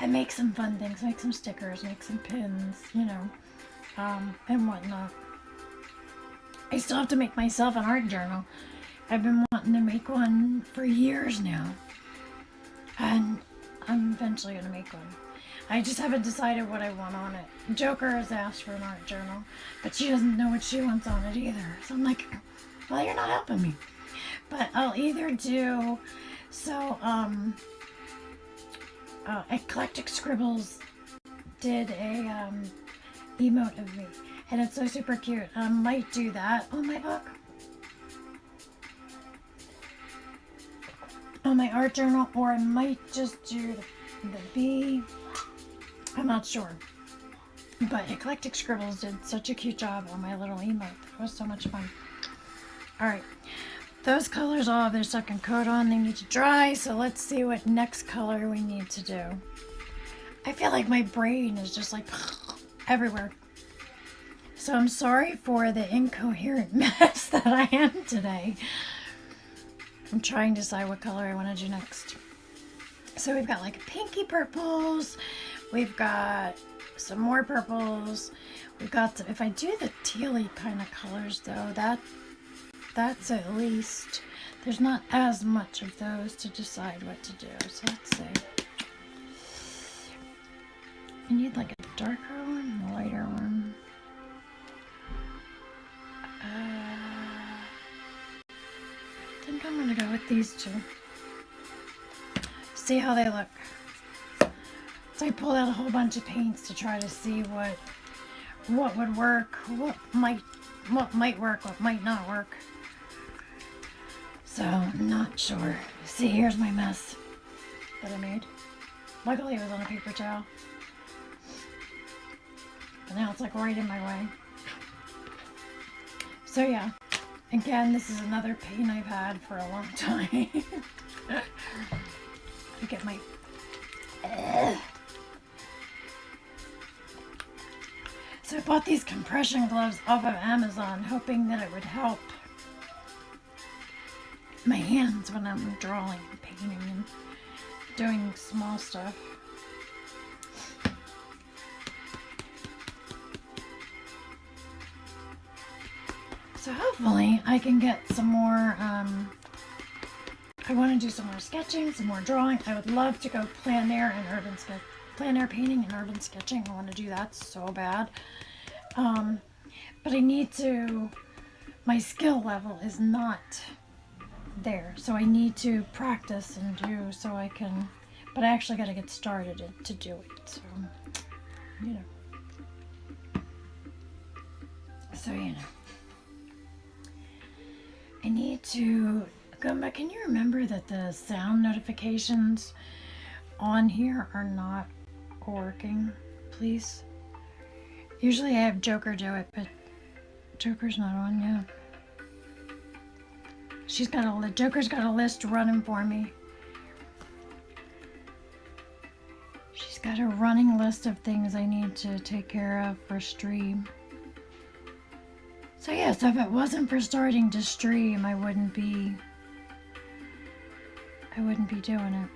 and make some fun things, make some stickers, make some pins, you know, and whatnot. I still have to make myself an art journal. I've been wanting to make one for years now, and I'm eventually going to make one. I just haven't decided what I want on it. Joker has asked for an art journal, but she doesn't know what she wants on it either. So I'm like, well, you're not helping me. But I'll either do, so, Eclectic Scribbles did a, emote of me, and it's so super cute. I might do that on my book, on my art journal, or I might just do the bee. I'm not sure. But Eclectic Scribbles did such a cute job on my little emote. It was so much fun. Alright. Those colors all have their second coat on. They need to dry, so let's see what next color we need to do. I feel like my brain is just like everywhere. So I'm sorry for the incoherent mess that I am today. I'm trying to decide what color I want to do next. So we've got like pinky purples. We've got some more purples. We've got some, if I do the tealy kind of colors though, that's at least, there's not as much of those to decide what to do. So let's see. I need like a darker one, a lighter one. I think I'm gonna go with these two. See how they look. So I pulled out a whole bunch of paints to try to see what would work, what might work, what might not work. So I'm not sure. See, here's my mess that I made. Luckily it was on a paper towel. But now it's like right in my way. So yeah, again, this is another pain I've had for a long time. I get my... So I bought these compression gloves off of Amazon, hoping that it would help my hands when I'm drawing and painting and doing small stuff. So hopefully I can get some more, I want to do some more sketching, some more drawing. I would love to go plein air painting and urban sketching. I want to do that so bad. But I need to, my skill level is not there. So I need to practice and do so I can, but I actually got to get started to do it. So, you know. So, you know. I need to go back. Can you remember that the sound notifications on here are not working, please? Usually I have Joker do it, but Joker's not on yet. Joker's got a list running for me. She's got a running list of things I need to take care of for stream. So yeah, so if it wasn't for starting to stream, I wouldn't be doing it.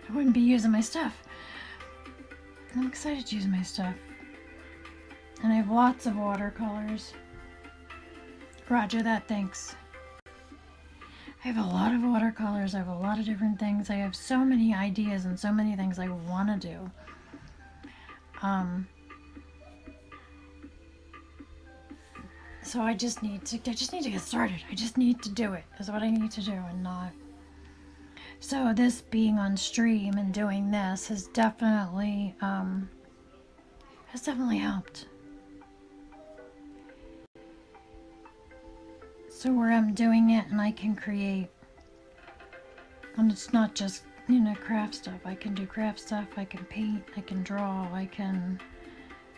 I wouldn't be using my stuff. I'm excited to use my stuff. And I have lots of watercolors. Roger that, thanks. I have a lot of watercolors. I have a lot of different things. I have so many ideas and so many things I want to do. So I just need to get started. I just need to do it, is what I need to do, and not. So this being on stream and doing this has definitely helped. So where I'm doing it and I can create, and it's not just, you know, craft stuff. I can do craft stuff, I can paint, I can draw,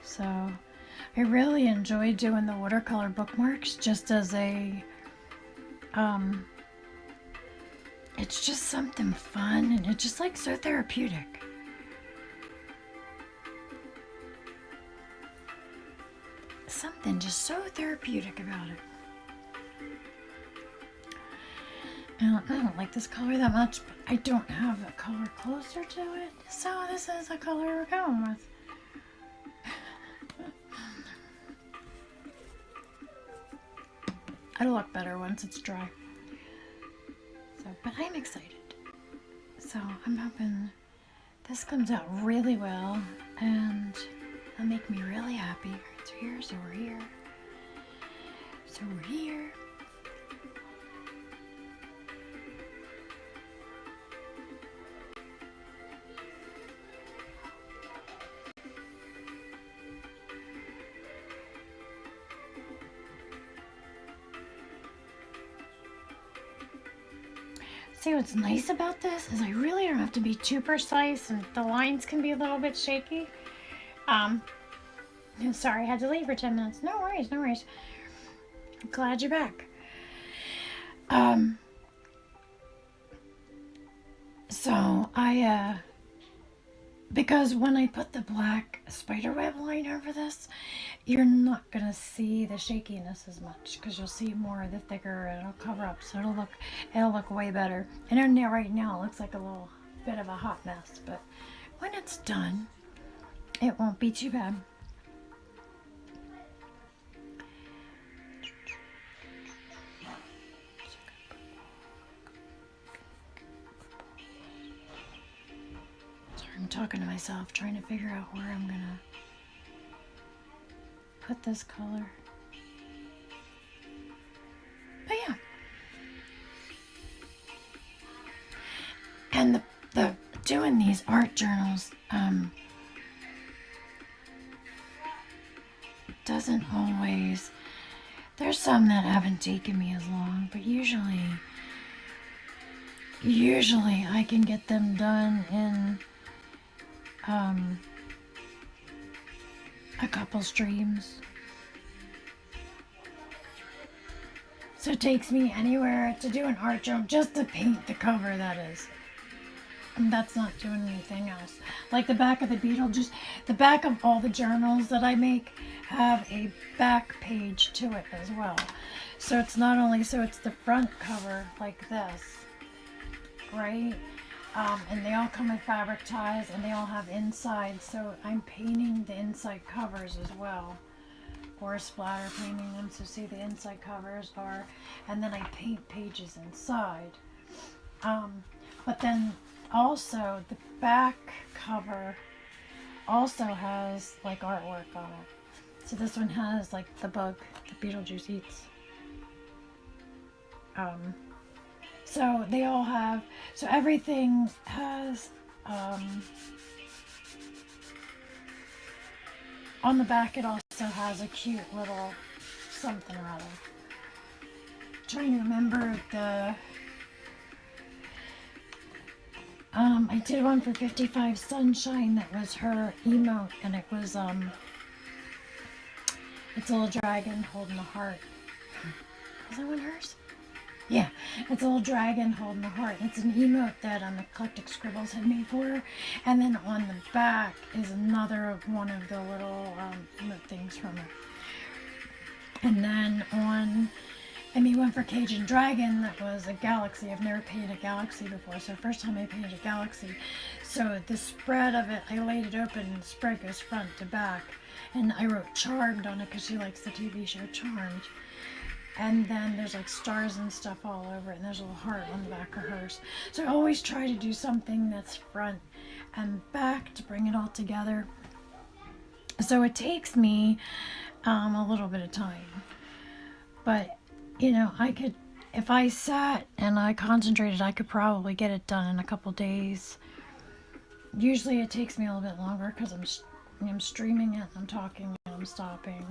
so I really enjoy doing the watercolor bookmarks just as a, it's just something fun and it's just like so therapeutic. Something just so therapeutic about it. I don't like this color that much, but I don't have a color closer to it, so this is the color we're going with. It'll look better once it's dry. So, but I'm excited. So I'm hoping this comes out really well and it'll make me really happy. Alright, so here, so we're here. So we're here. See, what's nice about this is I really don't have to be too precise and the lines can be a little bit shaky. Sorry I had to leave for 10 minutes. No worries, no worries. I'm glad you're back. So because when I put the black spiderweb line over this, you're not gonna see the shakiness as much because you'll see more of the thicker and it'll cover up, so it'll look way better. And in there right now it looks like a little bit of a hot mess, but when it's done, it won't be too bad. I'm talking to myself, trying to figure out where I'm gonna put this color. But yeah. And the doing these art journals doesn't always, there's some that haven't taken me as long, but usually I can get them done in a couple streams. So it takes me anywhere to do an art journal, just to paint the cover, that is. And that's not doing anything else. Like the back of the Beetlejuice, the back of all the journals that I make have a back page to it as well. So it's not only, so it's the front cover like this, right? And they all come with fabric ties and they all have inside, so I'm painting the inside covers as well, or splatter painting them, so see the inside covers are, and then I paint pages inside. But then also the back cover also has like artwork on it. So this one has like the bug that Beetlejuice eats. So they all have, so everything has, on the back it also has a cute little something or other. Trying to remember the, I did one for 55 Sunshine that was her emote, and it was, it's a little dragon holding a heart. Was that one hers? Yeah, it's a little dragon holding a heart. It's an emote that Eclectic Scribbles had made for her. And then on the back is another one of the little emote things from her. And then I made one for Cajun Dragon that was a galaxy. I've never painted a galaxy before, so first time I painted a galaxy. So the spread of it, I laid it open and the spread goes front to back. And I wrote Charmed on it because she likes the TV show Charmed. And then there's like stars and stuff all over it, and there's a little heart on the back of hers. So I always try to do something that's front and back to bring it all together. So it takes me a little bit of time. But, you know, I could, if I sat and I concentrated, I could probably get it done in a couple days. Usually it takes me a little bit longer because I'm streaming it, I'm talking, and I'm stopping,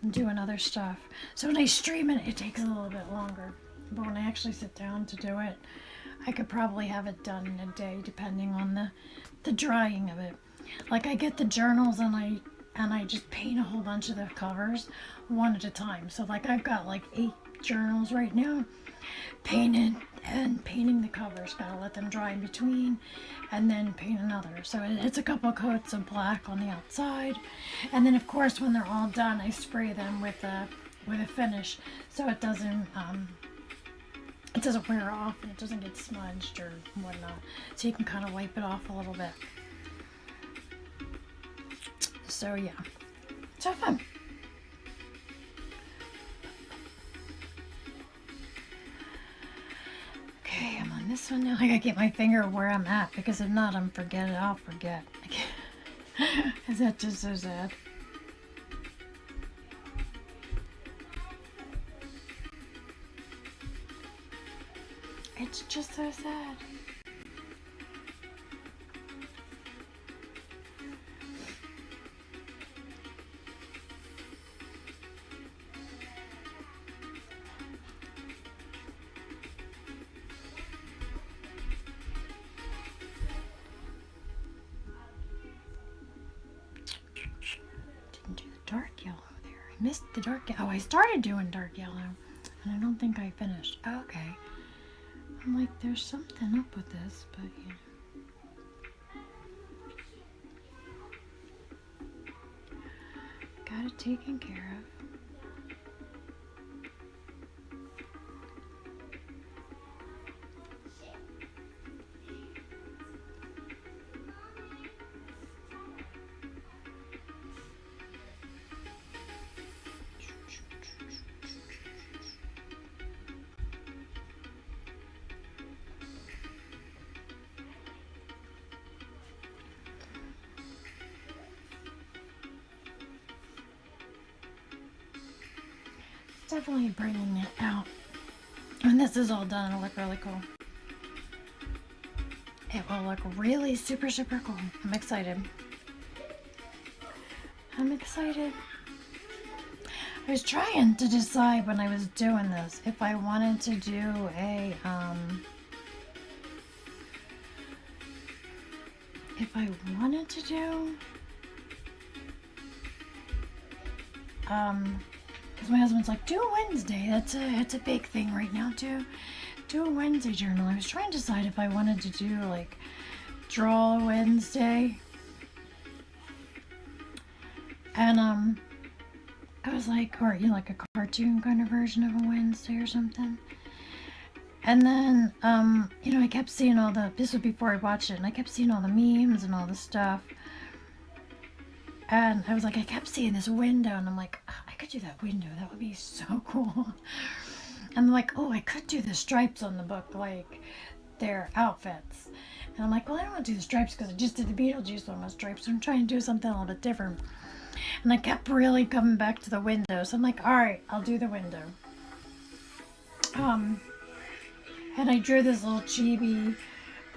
and doing other stuff. So when I stream it, it takes a little bit longer. But when I actually sit down to do it, I could probably have it done in a day, depending on the drying of it. Like I get the journals and I just paint a whole bunch of the covers one at a time. So like I've got like 8 journals right now painted, and painting the covers. Gotta let them dry in between, and then paint another. So it's a couple coats of black on the outside, and then of course when they're all done, I spray them with a finish, so it doesn't wear off and it doesn't get smudged or whatnot. So you can kind of wipe it off a little bit. So yeah, so fun. Okay, I'm on this one now. I gotta get my finger where I'm at, because if not, I'll forget. Is that just so sad? It's just so sad. Didn't do the dark yellow there. I missed the dark yellow. Oh, I started doing dark yellow, and I don't think I finished. Oh, okay. I'm like, there's something up with this, but you know. Got it taken care of. Definitely bringing it out. When this is all done, it'll look really cool. It will look really super, super cool. I'm excited. I'm excited. I was trying to decide when I was doing this if I wanted to do a, because my husband's like, do a Wednesday. It's a big thing right now too. Do a Wednesday journal. I was trying to decide if I wanted to do like draw Wednesday, and I was like, or you know, like a cartoon kind of version of a Wednesday or something. And then you know, I kept seeing all the. This was before I watched it, and I kept seeing all the memes and all the stuff. And I was like, I kept seeing this window, and I'm like, oh, I could do that window. That would be so cool. And I'm like, oh, I could do the stripes on the book, like their outfits. And I'm like, well, I don't want to do the stripes because I just did the Beetlejuice one with stripes. So I'm trying to do something a little bit different. And I kept really coming back to the window. So I'm like, all right, I'll do the window. And I drew this little chibi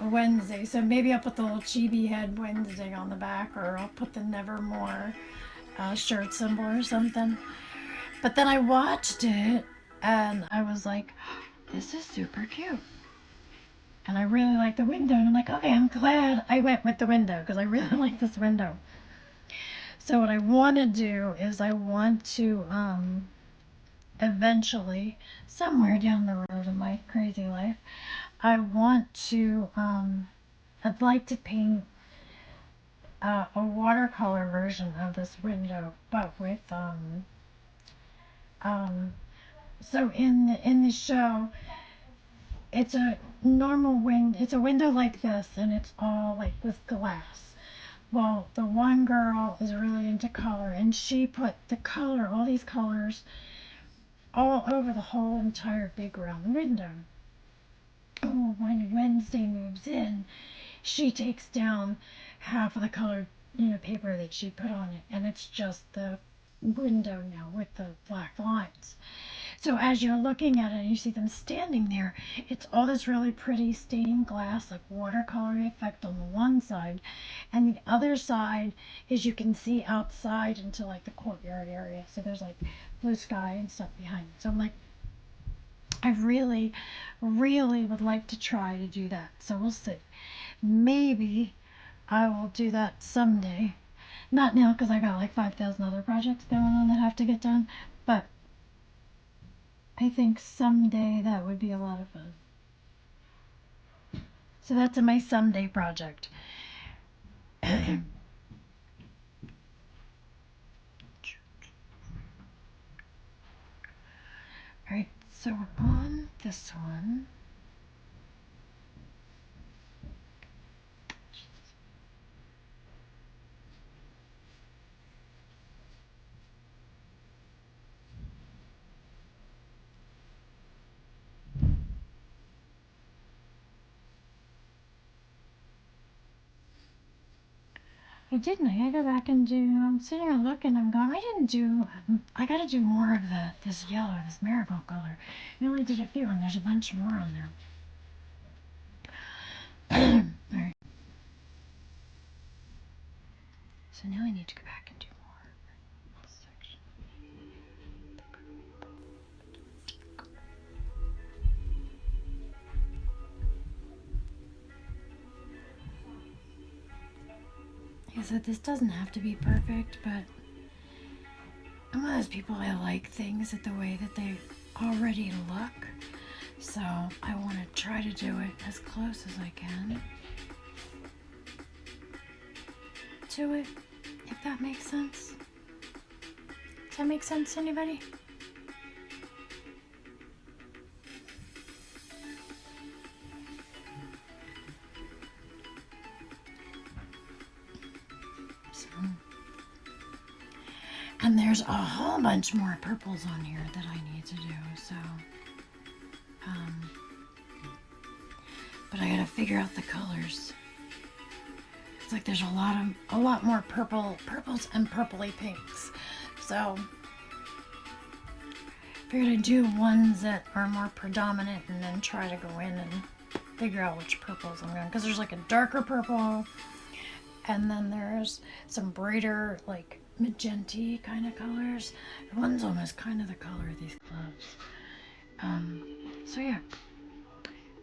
Wednesday. So maybe I'll put the little chibi head Wednesday on the back, or I'll put the Nevermore shirt symbol or something. But then I watched it and I was like, this is super cute. And I really like the window. And I'm like, okay, I'm glad I went with the window because I really like this window. So what I want to do is I want to eventually, somewhere down the road in my crazy life, I want to, I'd like to paint a watercolor version of this window, but with, so in the show, it's a it's a window like this, and it's all like with glass. Well, the one girl is really into color, and she put the color, all these colors, all over the whole entire big round window. Oh, when Wednesday moves in, she takes down half of the colored, you know, paper that she put on it, and it's just the window now with the black lines. So as you're looking at it and you see them standing there, it's all this really pretty stained glass, like watercolor effect on the one side, and the other side is you can see outside into like the courtyard area. So there's like blue sky and stuff behind. So I'm like, I really, really would like to try to do that. So we'll see. Maybe I will do that someday. Not now because I got like 5,000 other projects going on that have to get done, but I think someday that would be a lot of fun. So that's my someday project. Alright, so we're on this one. I didn't. I gotta go back and do. I'm sitting here looking. I'm going. I didn't do. I gotta do more of this yellow, this marigold color. I only did a few, and there's a bunch more on there. All right. So now I need to go back and do more. Section. Like I said, this doesn't have to be perfect, but I'm one of those people. I like things at the way that they already look. So I want to try to do it as close as I can to it, if that makes sense. Does that make sense to anybody? So, and there's a whole bunch more purples on here that I need to do, so but I gotta figure out the colors. It's like there's a lot more purples and purpley pinks. So I figured I'd do ones that are more predominant and then try to go in and figure out which purples I'm going, because there's like a darker purple and then there's some brighter like magenta kind of colors. One's almost kind of the color of these gloves. So yeah.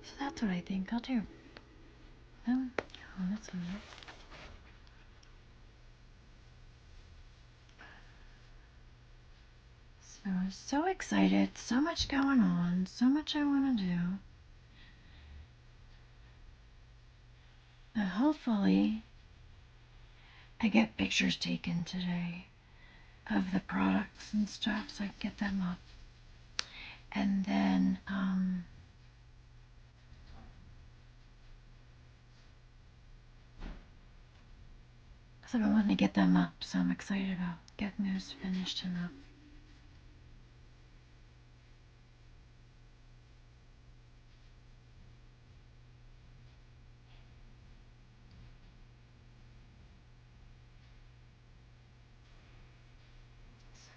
So that's what I think I'll do. Oh, that's one. So excited, so much going on, so much I want to do. And hopefully I get pictures taken today of the products and stuff so I can get them up. And then so I want to get them up, so I'm excited about getting those finished and up.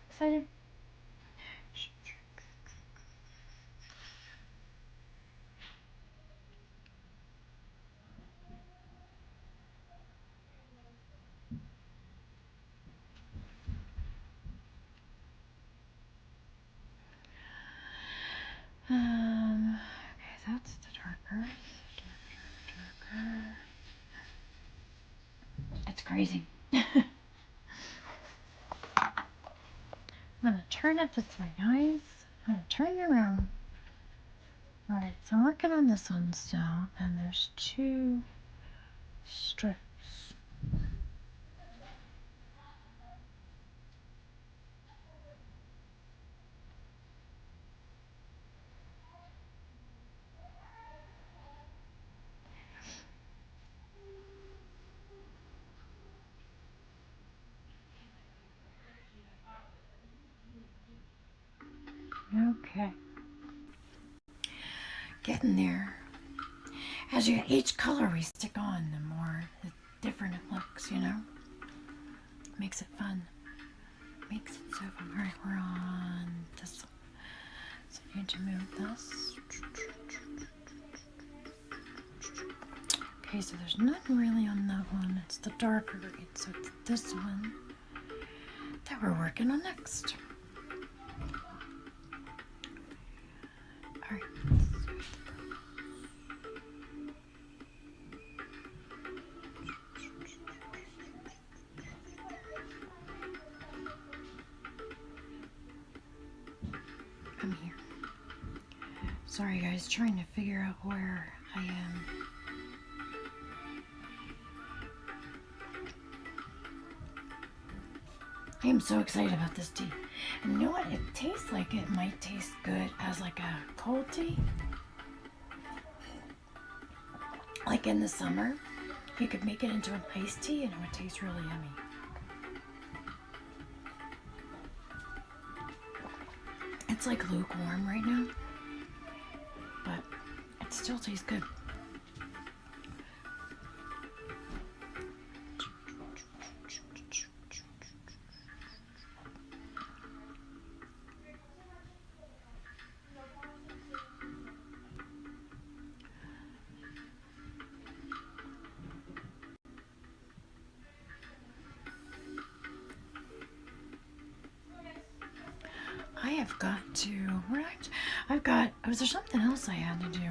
Excited. Okay, that's the darker. Darker. It's crazy. I'm gonna turn it this way, guys. I'm gonna turn it around. Alright, so I'm working on this one still, and there's 2 strips. Okay. Getting there. As you each color we stick on, the more different it looks, you know? Makes it fun. Makes it so fun. Alright, we're on this one. So I need to move this. Okay, so there's nothing really on that one. It's the darker green, so it's this one that we're working on next. Alright. I'm here. Sorry guys, trying to figure out where I am. I am so excited about this tea. And you know what? It tastes like it might taste good as like a cold tea. Like in the summer, you could make it into an iced tea and it would taste really yummy. It's like lukewarm right now, but it still tastes good. I have got to, was there something else I had to do?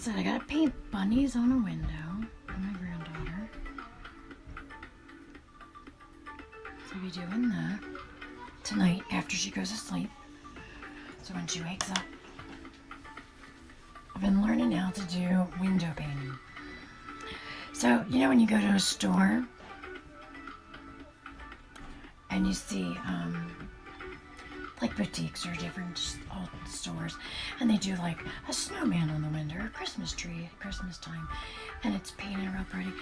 I said I gotta paint bunnies on a window for my granddaughter. So I'll be doing that tonight after she goes to sleep. So when she wakes up, I've been learning how to do window painting. So, you know when you go to a store and you see like boutiques or different old stores, and they do like a snowman on the window or a Christmas tree at Christmas time, and it's painted real pretty.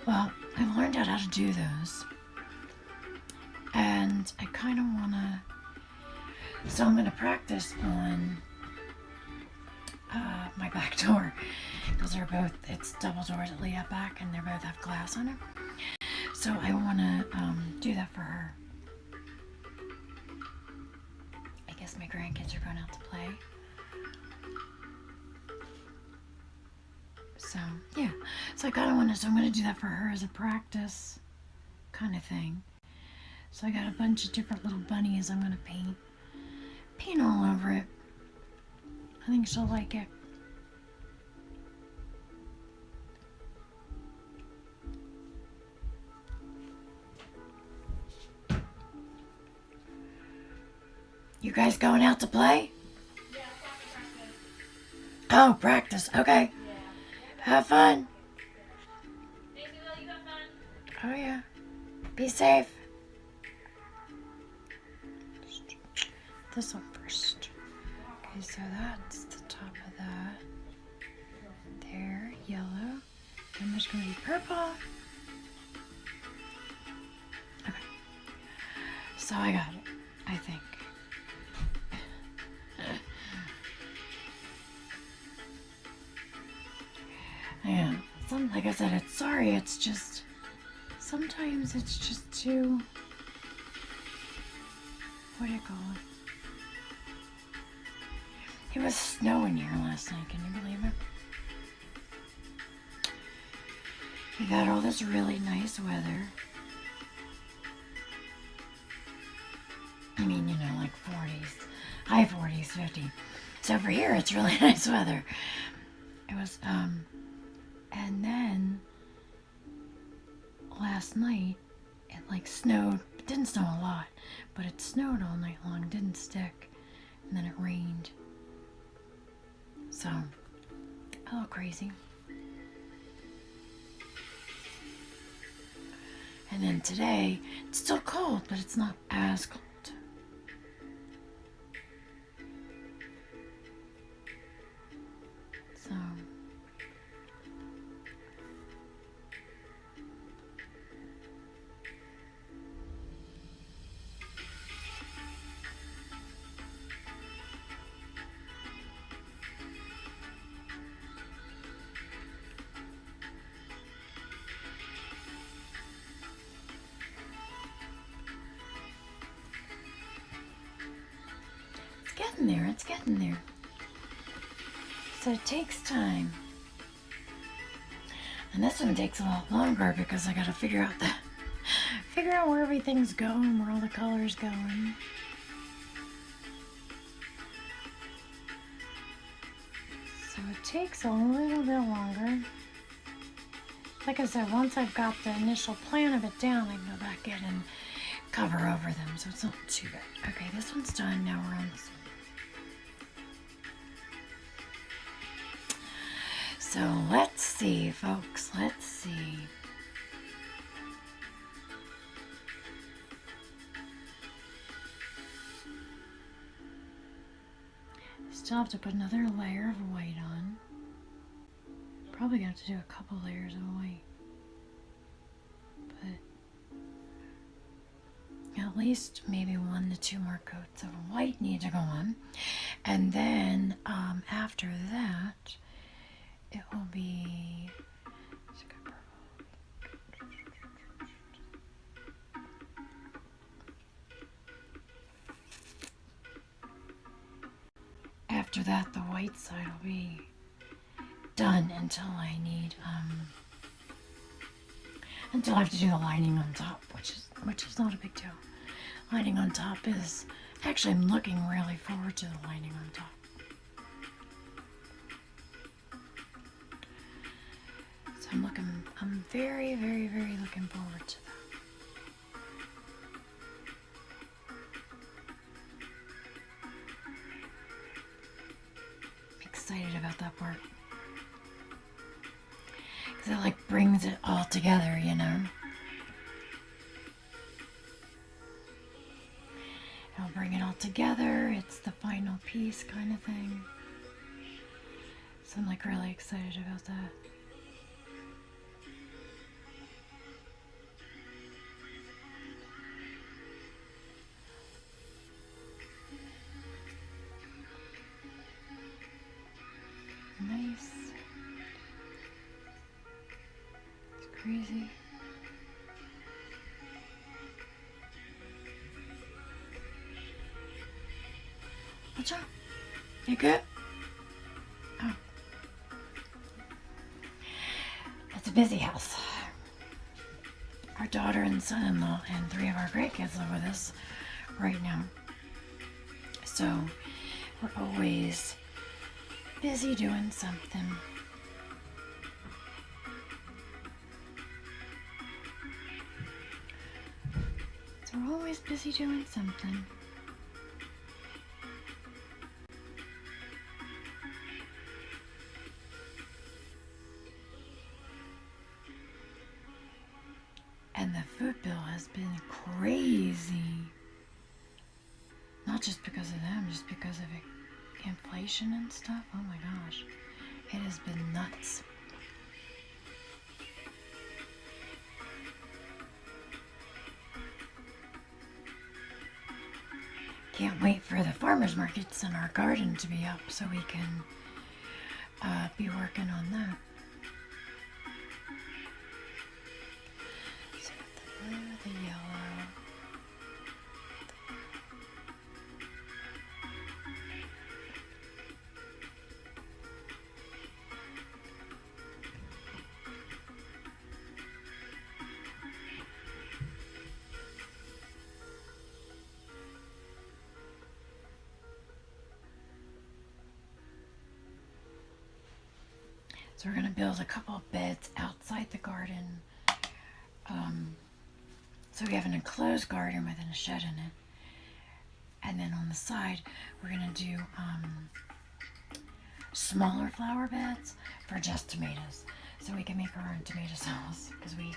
Well, I've learned out how to do those, and I kind of want to, so I'm going to practice on my back door, because they're both, it's double doors that lead up back, and they both have glass on it. So I want to do that for her. I guess my grandkids are going out to play. So yeah, so I kind of want to, so I'm going to do that for her as a practice kind of thing. So I got a bunch of different little bunnies I'm going to paint all over it. I think she'll like it. You guys going out to play? Yeah, practice. Oh, practice. Okay. Yeah. Have fun. Thank you, Will. You have fun. Oh, yeah. Be safe. This one first. Okay, so that's the top of that. There, yellow. Then there's going to be purple. Okay. So I got it, I think. Yeah, like I said, it's just, sometimes it's just too, what do you call it? It was snowing here last night, can you believe it? We got all this really nice weather. I mean, you know, like 40s, high 40s, 50. So for here, it's really nice weather. It was, and then last night, it like snowed. It didn't snow a lot, but it snowed all night long, didn't stick, and then it rained. So, a little crazy. And then today, it's still cold, but it's not as cold. So, getting there. It's getting there. So it takes time. And this one takes a lot longer because I gotta figure out where everything's going, where all the color's going. So it takes a little bit longer. Like I said, once I've got the initial plan of it down, I can go back in and cover over them, so it's not too bad. Okay, this one's done. Now we're on this one. So let's see, folks. Let's see. Still have to put another layer of white on. Probably gonna have to do a couple layers of white. But at least maybe 1 to 2 more coats of white need to go on. And then after that, it will be after that the white side will be done until I need until I have to do the lining on top, which is not a big deal. Lining on top is actually, I'm looking really forward to the lining on top. So I'm very, very, very looking forward to that. I'm excited about that part. Because it like brings it all together, you know. It'll bring it all together. It's the final piece kind of thing. So I'm like really excited about that. Nice. It's crazy. What's up? You good? Oh. It's a busy house. Our daughter and son-in-law and 3 of our grandkids live with us right now. So we're always busy doing something. So we're always busy doing something. And the food bill has been crazy. Not just because of them, just because of inflation and stuff. Oh my gosh. It has been nuts. Can't wait for the farmers markets in our garden to be up so we can be working on that. So the blue, the yellow. So we're going to build a couple of beds outside the garden. So we have an enclosed garden with a shed in it. And then on the side, we're going to do smaller flower beds for just tomatoes. So we can make our own tomato sauce because we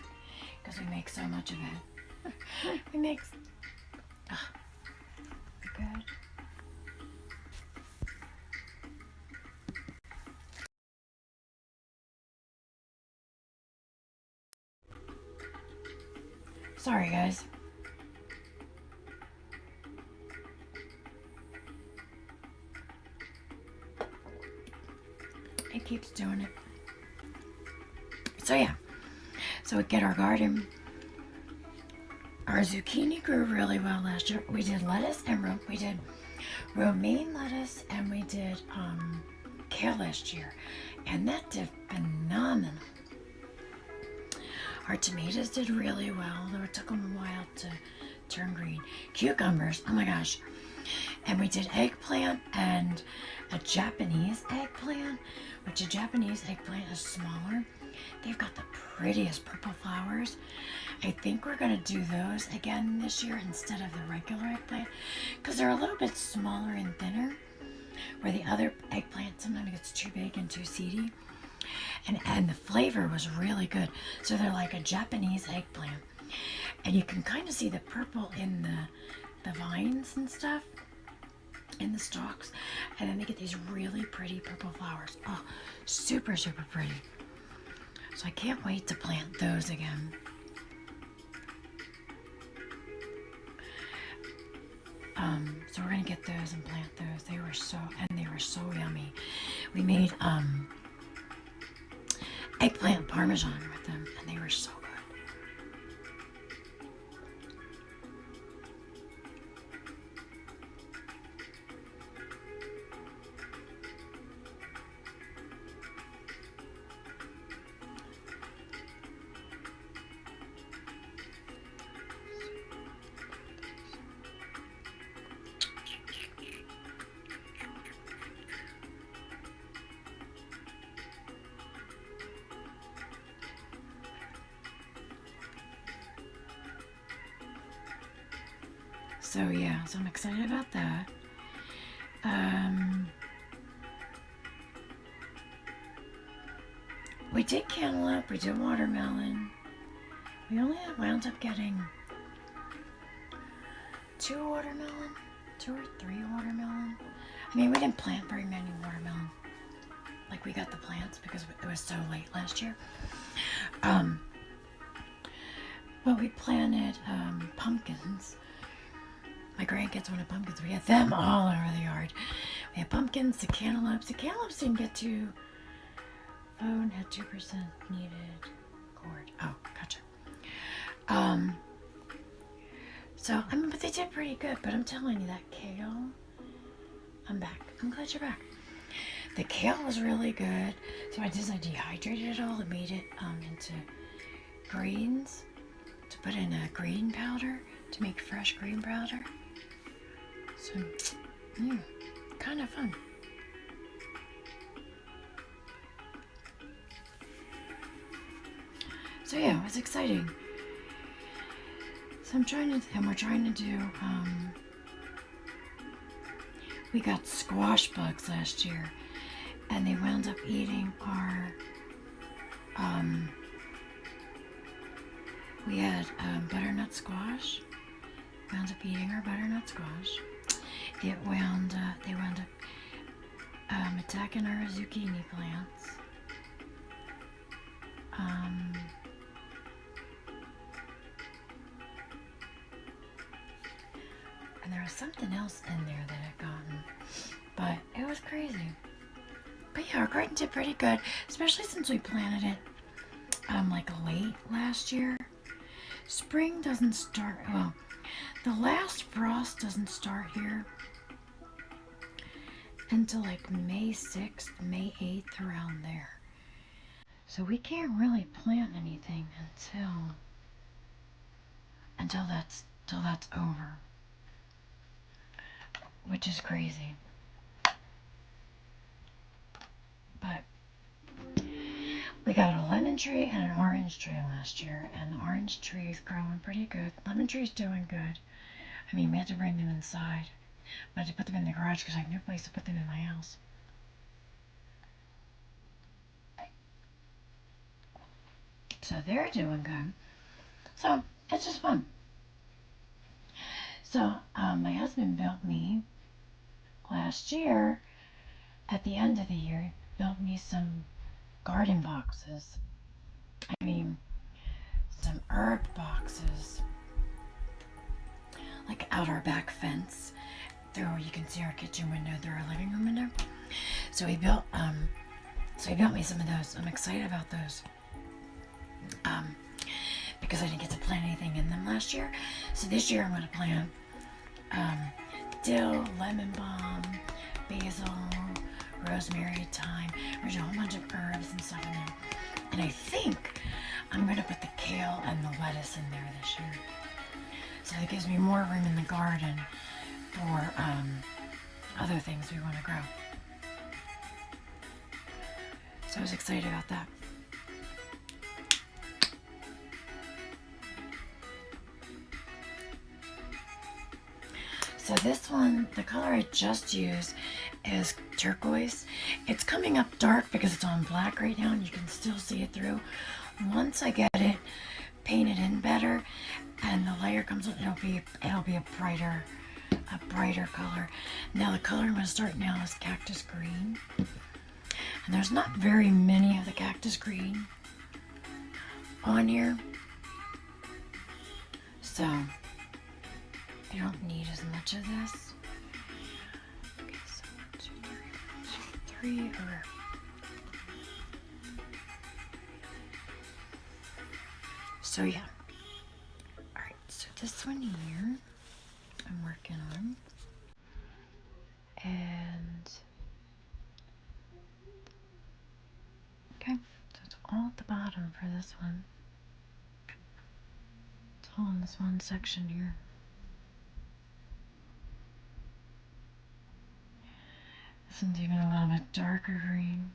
make so much of it. We make... good. Sorry, guys. It keeps doing it. So yeah. So we get our garden Our zucchini grew really well last year. We did lettuce and we did romaine lettuce and we did kale last year, and that did phenomenal. Our tomatoes did really well, though it took them a while to turn green. Cucumbers, oh my gosh. And we did eggplant and a Japanese eggplant, which a Japanese eggplant is smaller. They've got the prettiest purple flowers. I think we're going to do those again this year instead of the regular eggplant because they're a little bit smaller and thinner, where the other eggplant sometimes gets too big and too seedy. And the flavor was really good. So they're like a Japanese eggplant. And you can kind of see the purple in the vines and stuff, in the stalks. And then they get these really pretty purple flowers. Oh, super, super pretty. So I can't wait to plant those again. So we're gonna get those and plant those. They were so yummy. We made eggplant parmesan with them, and they were so good. So yeah, so I'm excited about that. We did cantaloupe, we did watermelon. We only wound up getting 2 or 3 watermelon. I mean, we didn't plant very many watermelon. Like, we got the plants because it was so late last year. But we planted pumpkins. My grandkids wanted pumpkins. We had them all over the yard. We had pumpkins, the cantaloupes. The cantaloupes didn't get to. Phone had 2% needed cord. Oh, gotcha. So, I mean, but they did pretty good. But I'm telling you, that kale. I'm back. I'm glad you're back. The kale was really good. So I dehydrated it all and made it into greens to put in a green powder to make fresh green powder. So, yeah, kind of fun. So yeah, it was exciting. So we're trying to do, we got squash bugs last year, and they wound up eating our, we had butternut squash. Wound up eating our butternut squash. They wound up attacking our zucchini plants. And there was something else in there that I'd gotten, but it was crazy. But yeah, our garden did pretty good, especially since we planted it like late last year. Spring doesn't start, well, the last frost doesn't start here until like May 6th, May 8th, around there. So we can't really plant anything until that's over, which is crazy. But we got a lemon tree and an orange tree last year, and the orange tree is growing pretty good. Lemon tree's doing good. I mean, we had to bring them inside. I had to put them in the garage because I had no place to put them in my house. So they're doing good. So it's just fun. So my husband built me last year, at the end of the year, built me some garden boxes. I mean, some herb boxes. Like out our back fence. There you can see our kitchen window, through our living room window. So he built me some of those. I'm excited about those. because I didn't get to plant anything in them last year. So this year I'm going to plant dill, lemon balm, basil, rosemary, thyme. There's a whole bunch of herbs and stuff in there. And I think I'm going to put the kale and the lettuce in there this year. So it gives me more room in the garden for other things we want to grow. So I was excited about that. So this one, the color I just used is turquoise. It's coming up dark because it's on black right now and you can still see it through. Once I get it painted in better and the layer comes on, it'll be a brighter color. Now the color I'm going to start now is cactus green. And there's not very many of the cactus green on here. So you don't need as much of this. Okay, so 1, 2, 3, 1, 2, 3, or so yeah. Alright, so this one here I'm working on. And okay, so it's all at the bottom for this one. It's all in this one section here. This one's even a little bit darker green.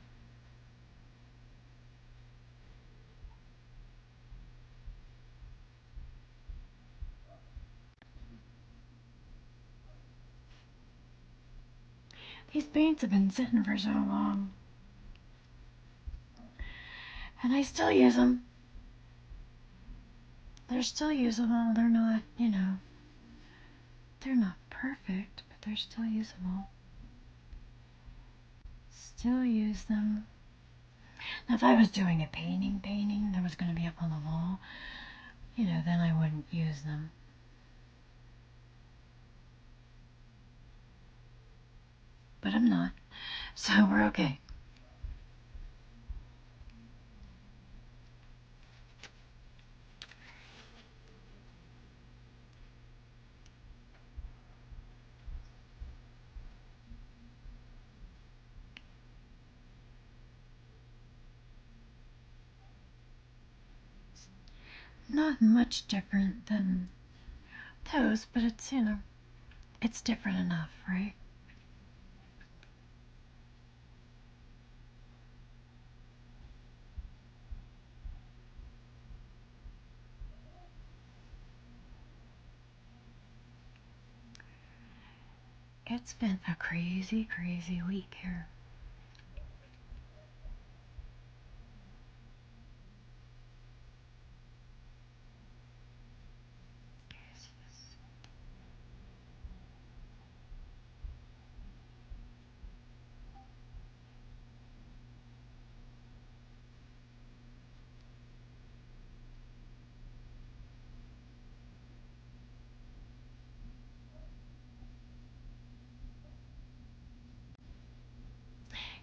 These paints have been sitting for so long. And I still use them. They're still usable. They're not, they're not perfect, but they're still usable. Still use them. Now if I was doing a painting that was going to be up on the wall, then I wouldn't use them. But I'm not, so we're okay. Not much different than those, but it's, it's different enough, right? It's been a crazy, crazy week here.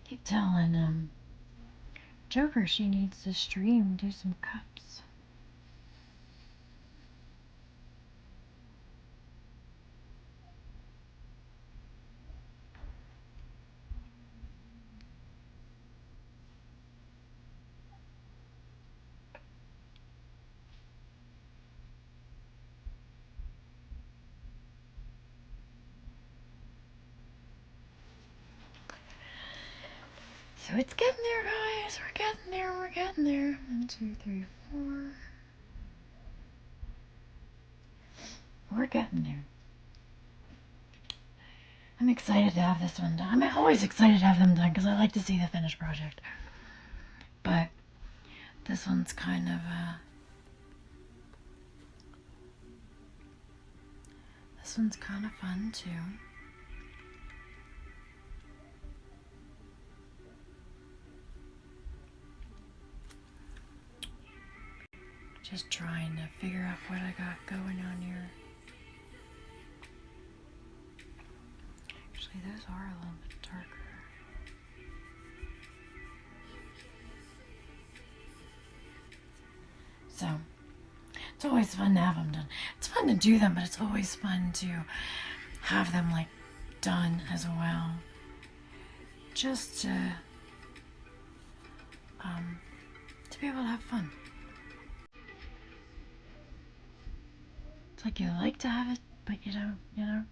Keep telling Joker she needs to stream, do some cups. So it's getting there, guys. We're getting there. We're getting there. 1, 2, 3, 4. We're getting there. I'm excited to have this one done. I'm always excited to have them done because I like to see the finished project. But this one's kind of fun too. Just trying to figure out what I got going on here. Actually, those are a little bit darker. So, It's always fun to have them done. It's fun to do them, but it's always fun to have them like done as well. Just to be able to have fun. It's like you like to have it, but you don't, you know?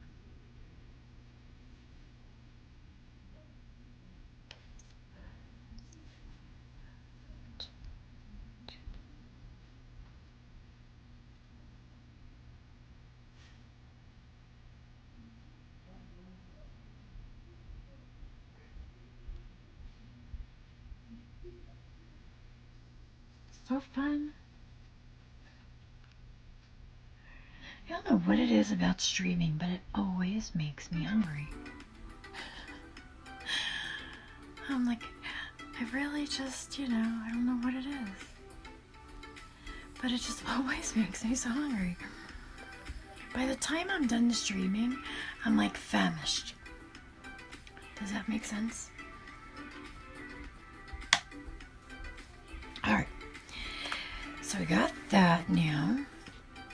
So fun. I don't know what it is about streaming, but it always makes me hungry. I'm like, I really just, you know, I don't know what it is. But it just always makes me so hungry. By the time I'm done streaming, I'm like famished. Does that make sense? Alright. So we got that now.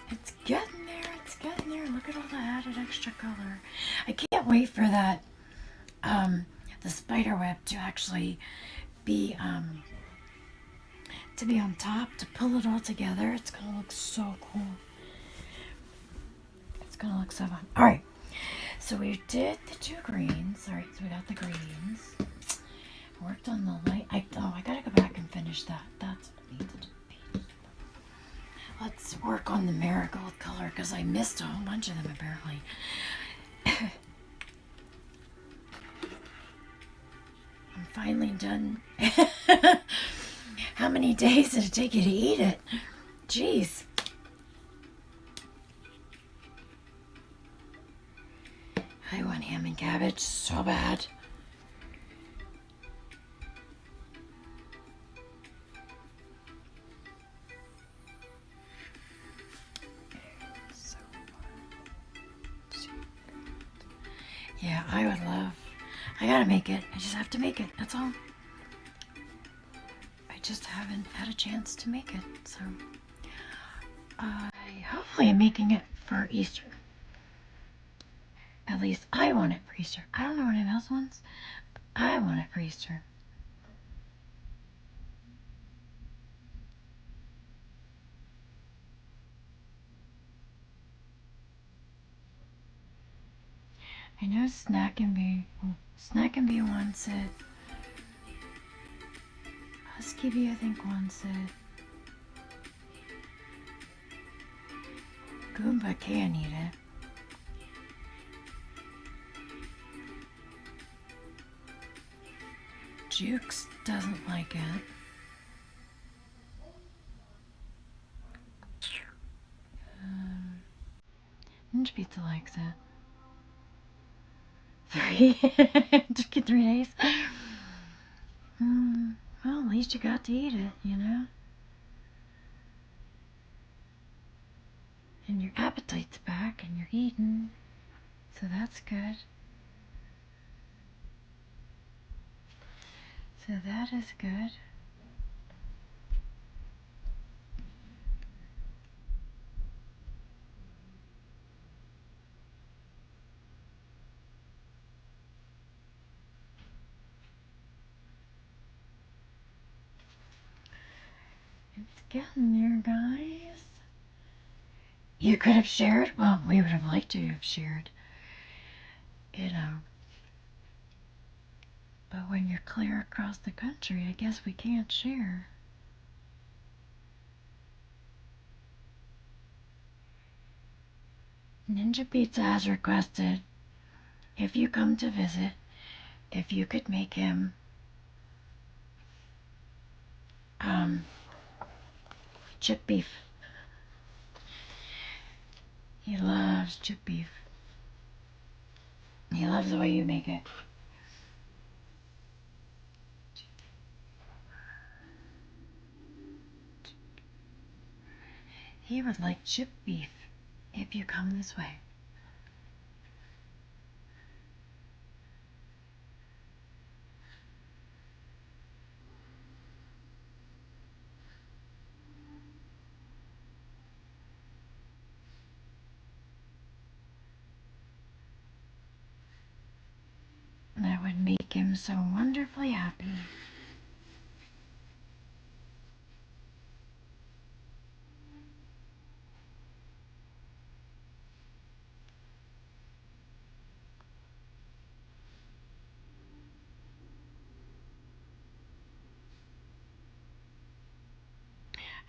It's getting there, it's getting there. Look at all the added extra color. I can't wait for that, the spider web to actually be, on top, to pull it all together. It's gonna look so cool. It's gonna look so fun. Alright, so we did the two greens. Alright, so we got the greens. Worked on the light. I gotta go back and finish that. That's what needs to be. Let's work on the marigold color because I missed a whole bunch of them apparently. I'm finally done. How many days did it take you to eat it? Jeez. I want ham and cabbage so bad. Yeah, I would love. I gotta make it. I just have to make it. That's all. I just haven't had a chance to make it. So, hopefully I'm making it for Easter. At least I want it for Easter. I don't know what anyone else wants, but I want it for Easter. I know Snack and Bee wants it. Husky Bee, I think, wants it. Goomba can eat it. Jukes doesn't like it. Ninja Pizza likes it. 3 took 3 days. Well, at least you got to eat it, you know? And your appetite's back and you're eating. So that's good. So that is good. It's getting there, guys. You could have shared. Well, we would have liked to have shared. You know. But when you're clear across the country, I guess we can't share. Ninja Pizza has requested, if you come to visit, if you could make him chip beef. He loves chip beef. He loves the way you make it. He would like chip beef if you come this way. that would make him so wonderfully happy.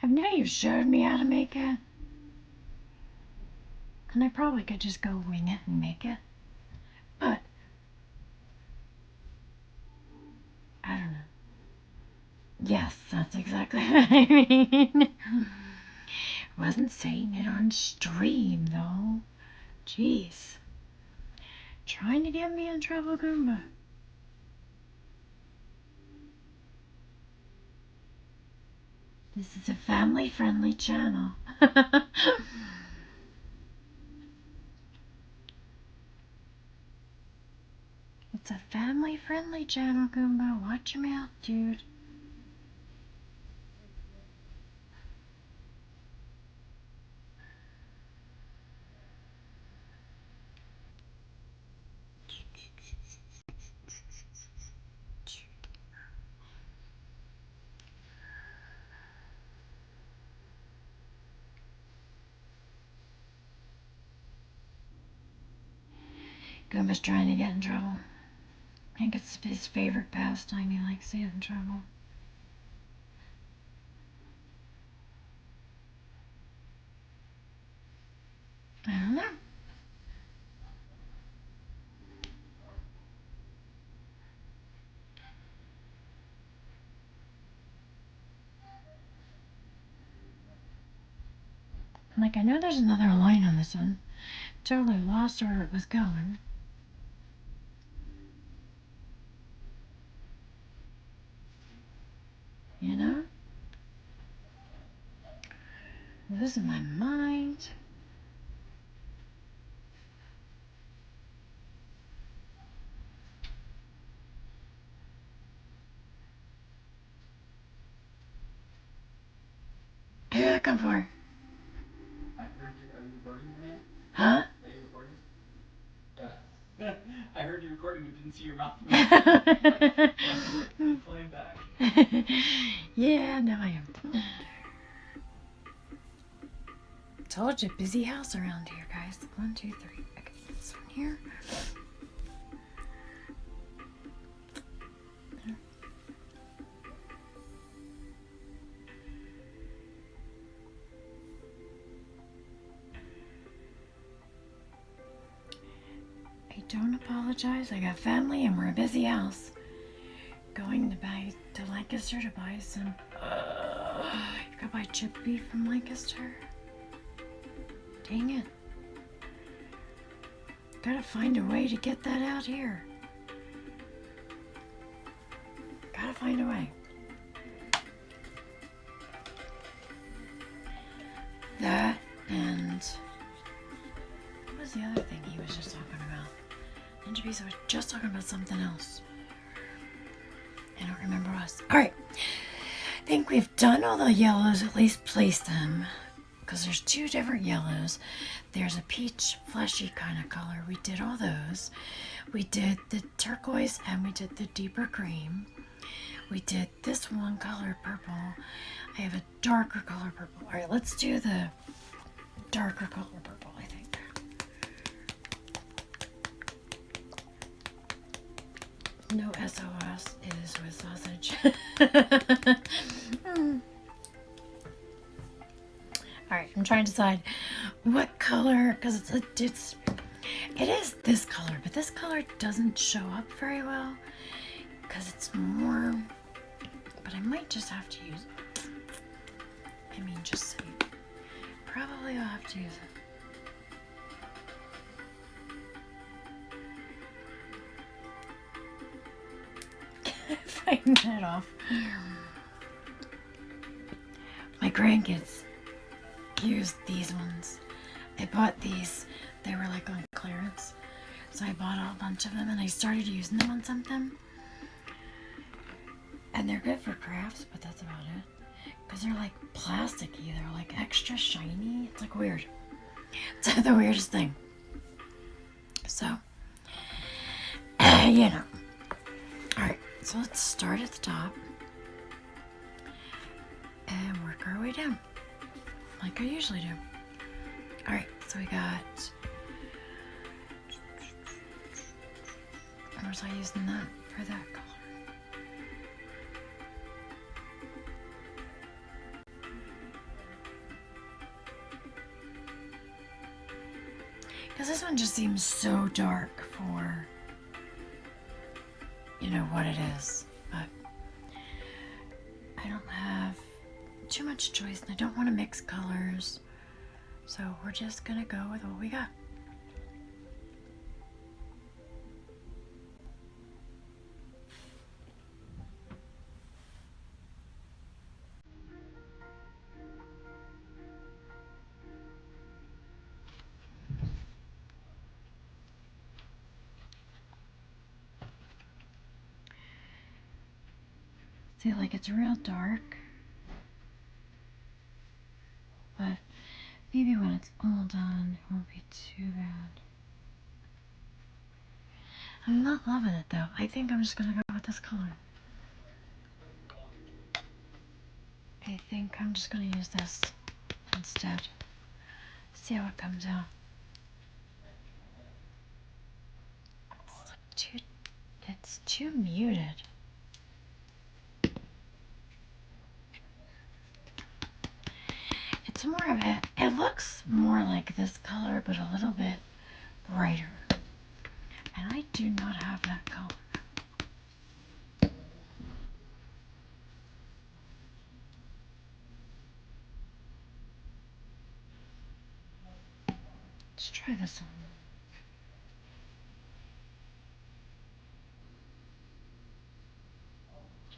I know you showed me how to make it. And I probably could just go wing it and make it. But I don't know. Yes, that's exactly what I mean. Wasn't saying it on stream though. Jeez. Trying to get me in trouble, Goomba. This is a family-friendly channel. It's a family-friendly channel, Goomba. Watch your mouth, dude. Goomba's trying to get in trouble. I think it's his favorite pastime. He likes to get in trouble. I don't know. Like, I know there's another line on this one. Totally lost where it was going. You know? Losing my mind. Who did I come for? I heard you. Are you recording me? Huh? Are you recording? Yeah. I heard you recording but didn't see your mouth. Playing back. Yeah, no, I am. Told you, busy house around here, guys. 1, 2, 3. Okay, this one here. I don't apologize. I got family and we're a busy house. Going to Lancaster to buy some. You gotta buy chip beef from Lancaster. Dang it. Gotta find a way to get that out here. Gotta find a way. That and what was the other thing he was just talking about? Ninja Beast was just talking about something else. I don't remember what it was. Alright. I think we've done all the yellows, at least placed them. Because there's 2 different yellows. There's a peach fleshy kind of color. We did all those. We did the turquoise and we did the deeper cream. We did this one color purple. I have a darker color purple. Alright, let's do the darker color purple, I think. No SOS is with sausage. Alright, I'm trying to decide what color, because it is this color, but this color doesn't show up very well because it's more, but I might just have to use it. I mean, just saying. Probably I'll have to use it. Fighting that off. My grandkids use these ones. I bought these. They were like on clearance. So I bought a bunch of them and I started using them on something. And they're good for crafts, but that's about it. Because they're like plasticky. They're like extra shiny. It's like weird. It's the weirdest thing. So, you know. So let's start at the top and work our way down, like I usually do. All right, so we got, or was I using that for that color? Because this one just seems so dark for, you know, what it is. But I don't have too much choice and I don't want to mix colors. So we're just gonna go with what we got. See, like it's real dark, but maybe when it's all done, it won't be too bad. I'm not loving it though. I think I'm just gonna go with this color. I think I'm just gonna use this instead. See how it comes out. It's too muted. It's more of it looks more like this color, but a little bit brighter. And I do not have that color. Let's try this one.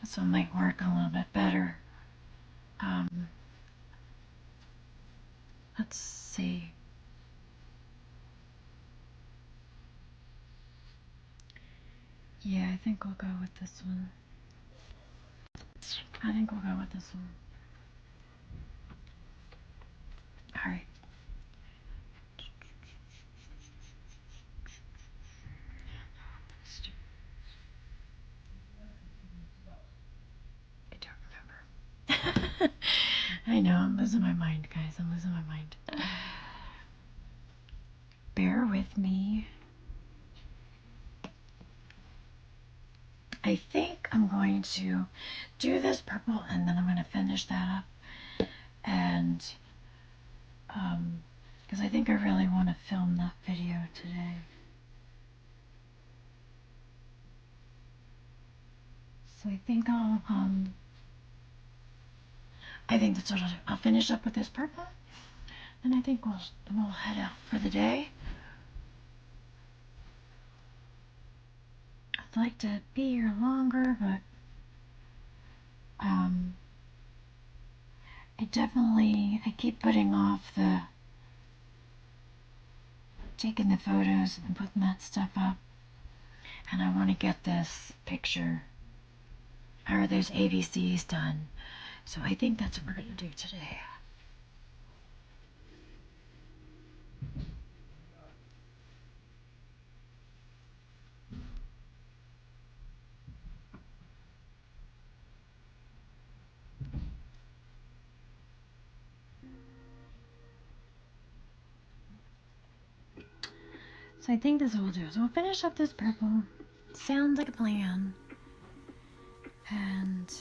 This one might work a little bit better. Let's see. Yeah, I think we'll go with this one. I think we'll go with this one. All right. I don't remember. I know, I'm losing my mind, guys. I'm losing my mind. Bear with me. I think I'm going to do this purple and then I'm going to finish that up. And, because I think I really want to film that video today. So I think I think that's what I'll do. I'll finish up with this purple, and I think we'll head out for the day. I'd like to be here longer, but I keep putting off taking the photos and putting that stuff up, and I want to get this picture or those ABCs done. So I think that's what we're going to do today. So I think this is what we'll do. So we'll finish up this purple. Sounds like a plan. And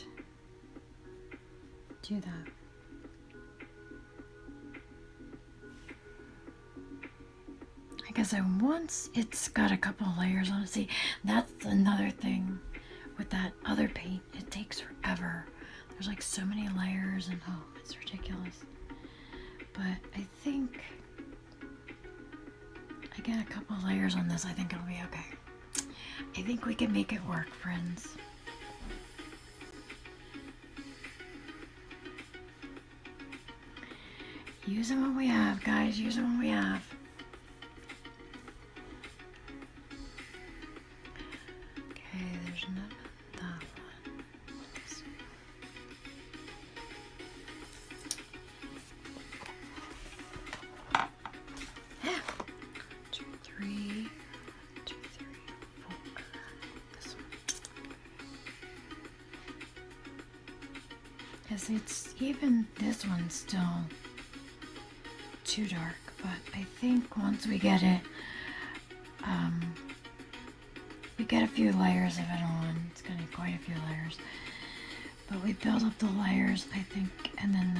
do that. I guess once it's got a couple of layers on it. See, that's another thing with that other paint. It takes forever. There's like so many layers and oh, it's ridiculous. But I think I get a couple of layers on this. I think it'll be okay. I think we can make it work, friends. Using what we have, guys. Using what we have. Okay, there's none of that one. This. Yeah. 2, 3, 2, 3, 4. This one. Because it's even this one's still too dark, but I think once we get it, we get a few layers of it on. It's gonna be quite a few layers, but we build up the layers, I think, and then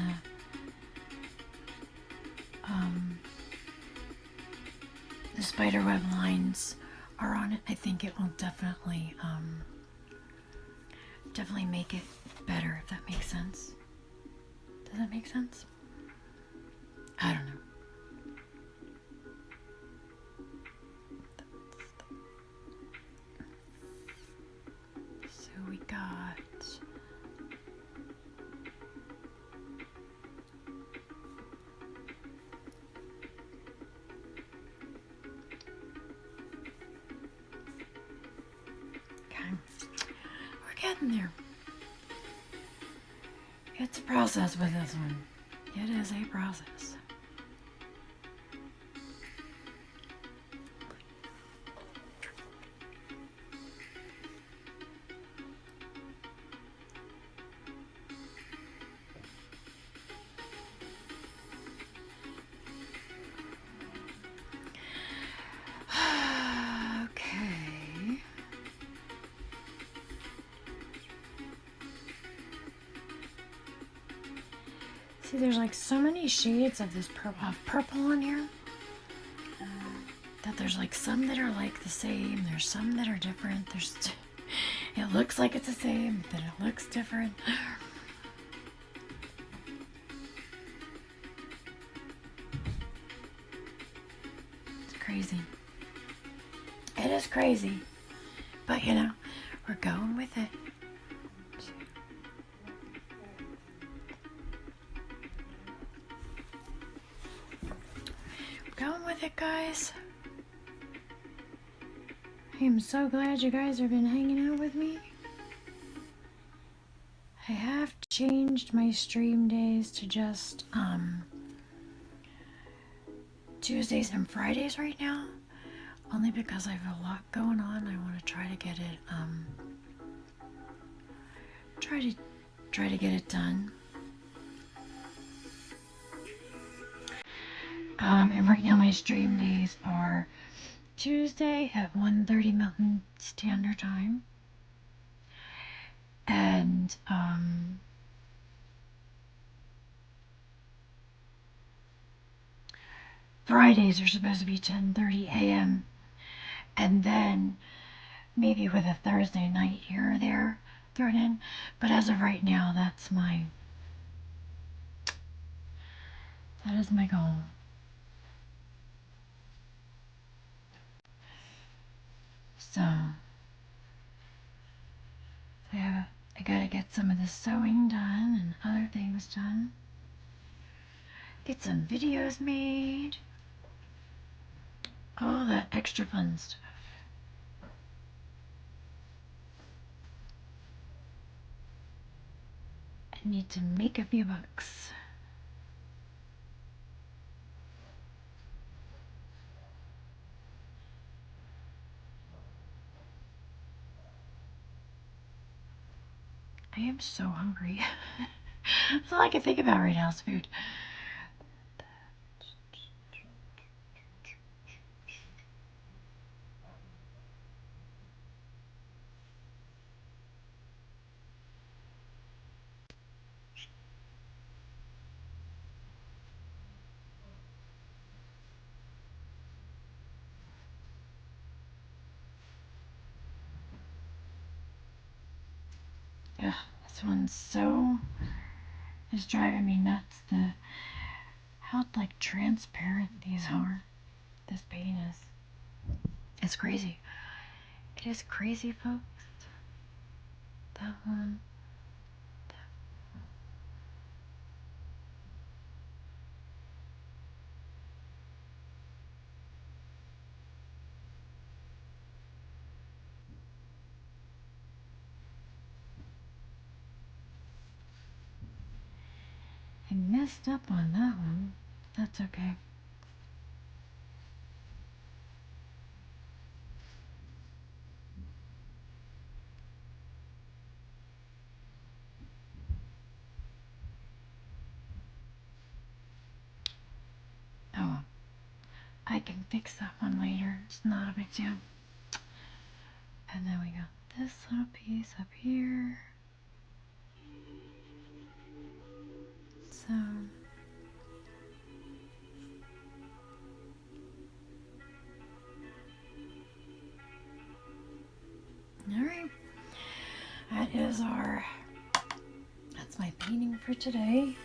the spiderweb lines are on it. I think it will definitely make it better, if that makes sense. Does that make sense? I don't know. So we got okay. We're getting there. It's a process with this one. It is a process. Okay. See, there's like so many shades of this purple in here that there's like some that are like the same. There's some that are different. It looks like it's the same, but it looks different. It's crazy. It is crazy, but you know, we're going with it. Going with it, guys. I am so glad you guys have been hanging out with me. I have changed my stream days to just Tuesdays and Fridays right now, only because I have a lot going on. I want to try to get it try to get it done. And right now my stream days are Tuesday at 1:30 Mountain Standard Time, and Fridays are supposed to be 10:30 a.m. and then maybe with a Thursday night here or there thrown in. But as of right now, that is my goal. So yeah, I gotta get some of the sewing done and other things done. Get some videos made. All that extra fun stuff. I need to make a few bucks. I am so hungry. That's all I can think about right now is food. Ugh, this one's so is driving me nuts. How like transparent these are. This paint is. It's crazy. It is crazy, folks. That one. I messed up on that one. That's okay. I can fix that one later. It's not a big deal. And then we got this little piece up here. So alright. That's my painting for today.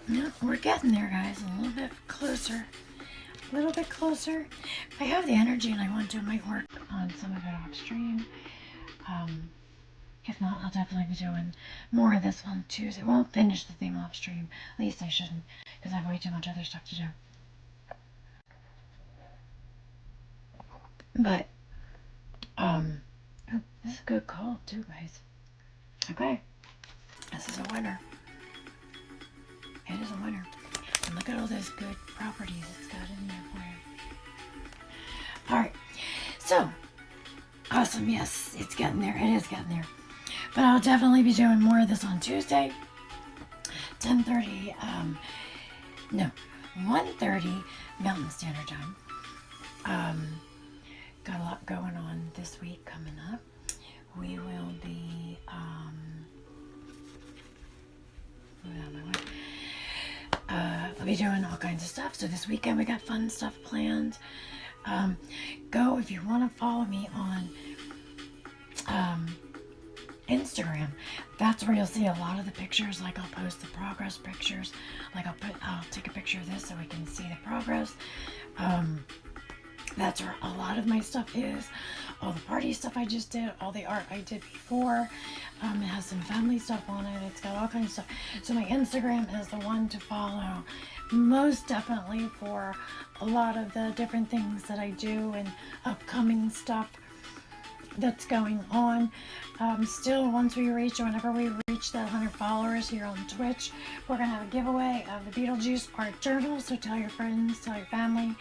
Yep, we're getting there, guys. A little bit closer. A little bit closer. If I have the energy and I want to, I might work on some of it off stream. If not, I'll definitely be doing more of this on Tuesday. I won't finish the theme off stream. At least I shouldn't, because I have way too much other stuff to do. But, oh, this is a good call too, guys. Okay. This is a winner. It is a winner. And look at all those good properties it's got in there for you. Alright. So, awesome. Yes, it's getting there. It is getting there. But I'll definitely be doing more of this on Tuesday. 10:30, 1:30 Mountain Standard Time. Got a lot going on this week coming up. We will be, I'll be doing all kinds of stuff. So this weekend we got fun stuff planned. Go if you want to follow me on Instagram. That's where you'll see a lot of the pictures. Like I'll post the progress pictures. Like I'll take a picture of this so we can see the progress. That's where a lot of my stuff is. All the party stuff I just did, all the art I did before. It has some family stuff on it. It's got all kinds of stuff. So my Instagram is the one to follow. Most definitely for a lot of the different things that I do and upcoming stuff that's going on. Still, whenever we reach that 100 followers here on Twitch, we're going to have a giveaway of the Beetlejuice art journal. So tell your friends, tell your family,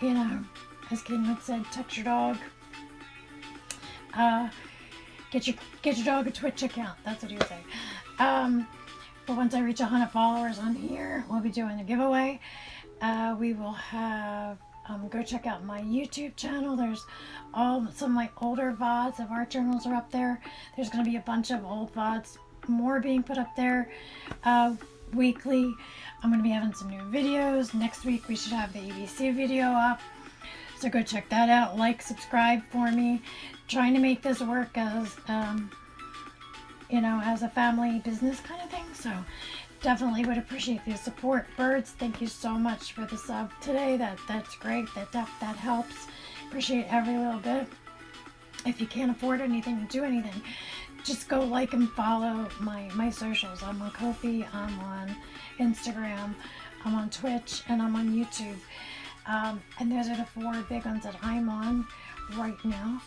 you know, as Kingwood said, touch your dog. Get your dog a Twitch account. That's what he would say. But once I reach 100 followers on here, we'll be doing a giveaway. We will have, go check out my YouTube channel. There's some of my older VODs of art journals are up there. There's going to be a bunch of old VODs, more being put up there weekly. I'm going to be having some new videos. Next week we should have the ABC video up. So go check that out. Like, subscribe for me. Trying to make this work as, you know, as a family business kind of thing. So definitely would appreciate the support. Birds, thank you so much for the sub today. That's great. That helps. Appreciate every little bit. If you can't afford anything, do anything, just go like and follow my socials. I'm on Ko-fi, I'm on Instagram, I'm on Twitch, and I'm on YouTube. And those are the 4 big ones that I'm on right now.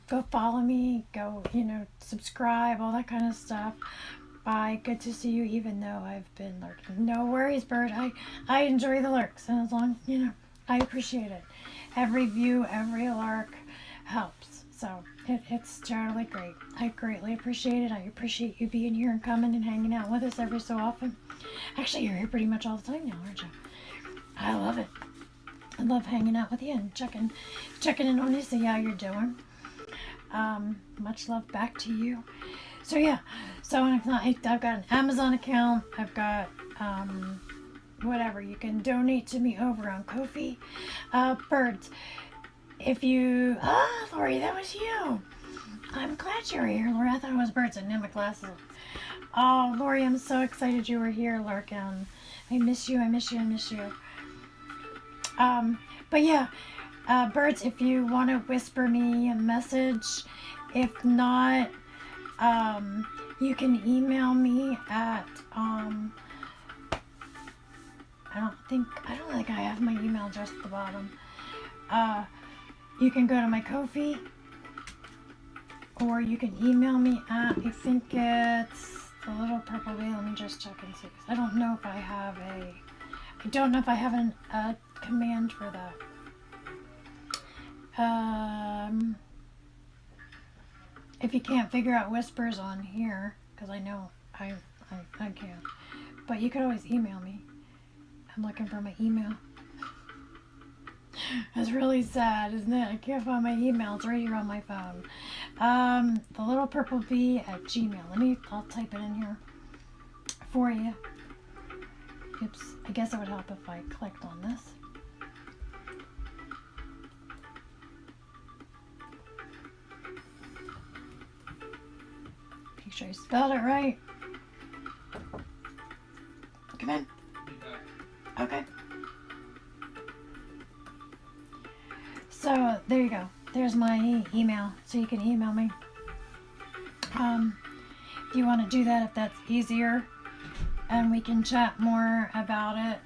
Go follow me, go, you know, subscribe, all that kind of stuff. Bye. Good to see you, even though I've been lurking. No worries, Bird. I enjoy the lurks, and as long, you know, I appreciate it. Every view, every lurk helps. So it's totally great. I greatly appreciate it. I appreciate you being here and coming and hanging out with us every so often. Actually, you're here pretty much all the time now, aren't you? I love it. I love hanging out with you and checking in on you, see how you're doing. Much love back to you. So yeah, so I've got an Amazon account. I've got whatever. You can donate to me over on Ko-fi. Birds, if you Lori, that was you. I'm glad you were here, Lori. I thought it was birds. I didn't have my glasses. Oh, Lori, I'm so excited you were here, lurking. I miss you. But yeah, birds, if you want to whisper me a message, if not, you can email me at, I don't think I have my email address at the bottom. You can go to my Ko-fi, or you can email me at, I think it's the little purple wheel. Let me just check and see, because I don't know if I have a command for that. If you can't figure out whispers on here, because I know I can't, but you could always email me. I'm looking for my email. That's really sad, isn't it? I can't find my email. It's right here on my phone. The little purple bee at Gmail. I'll type it in here for you. Oops. I guess it would help if I clicked on this. Make sure you spelled it right. Come in. Okay. So there you go. There's my email, so you can email me. If you want to do that, if that's easier, and we can chat more about it.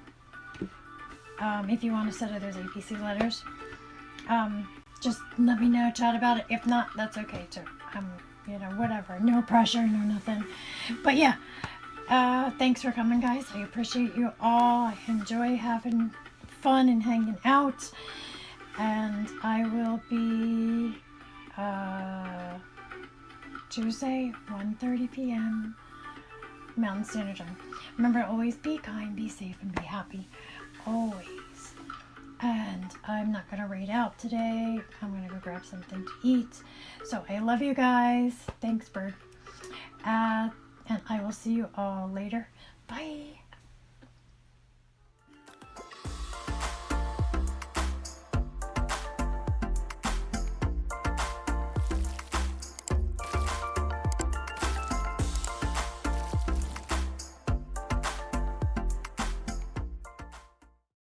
If you want to set up those APC letters, just let me know. Chat about it. If not, that's okay too. You know, whatever. No pressure, no nothing. But yeah, thanks for coming, guys. I appreciate you all. I enjoy having fun and hanging out. And I will be Tuesday, 1:30 p.m. Mountain Standard Time. Remember, always be kind, be safe, and be happy. Always. And I'm not going to raid out today. I'm going to go grab something to eat. So I love you guys. Thanks, Bird. And I will see you all later. Bye.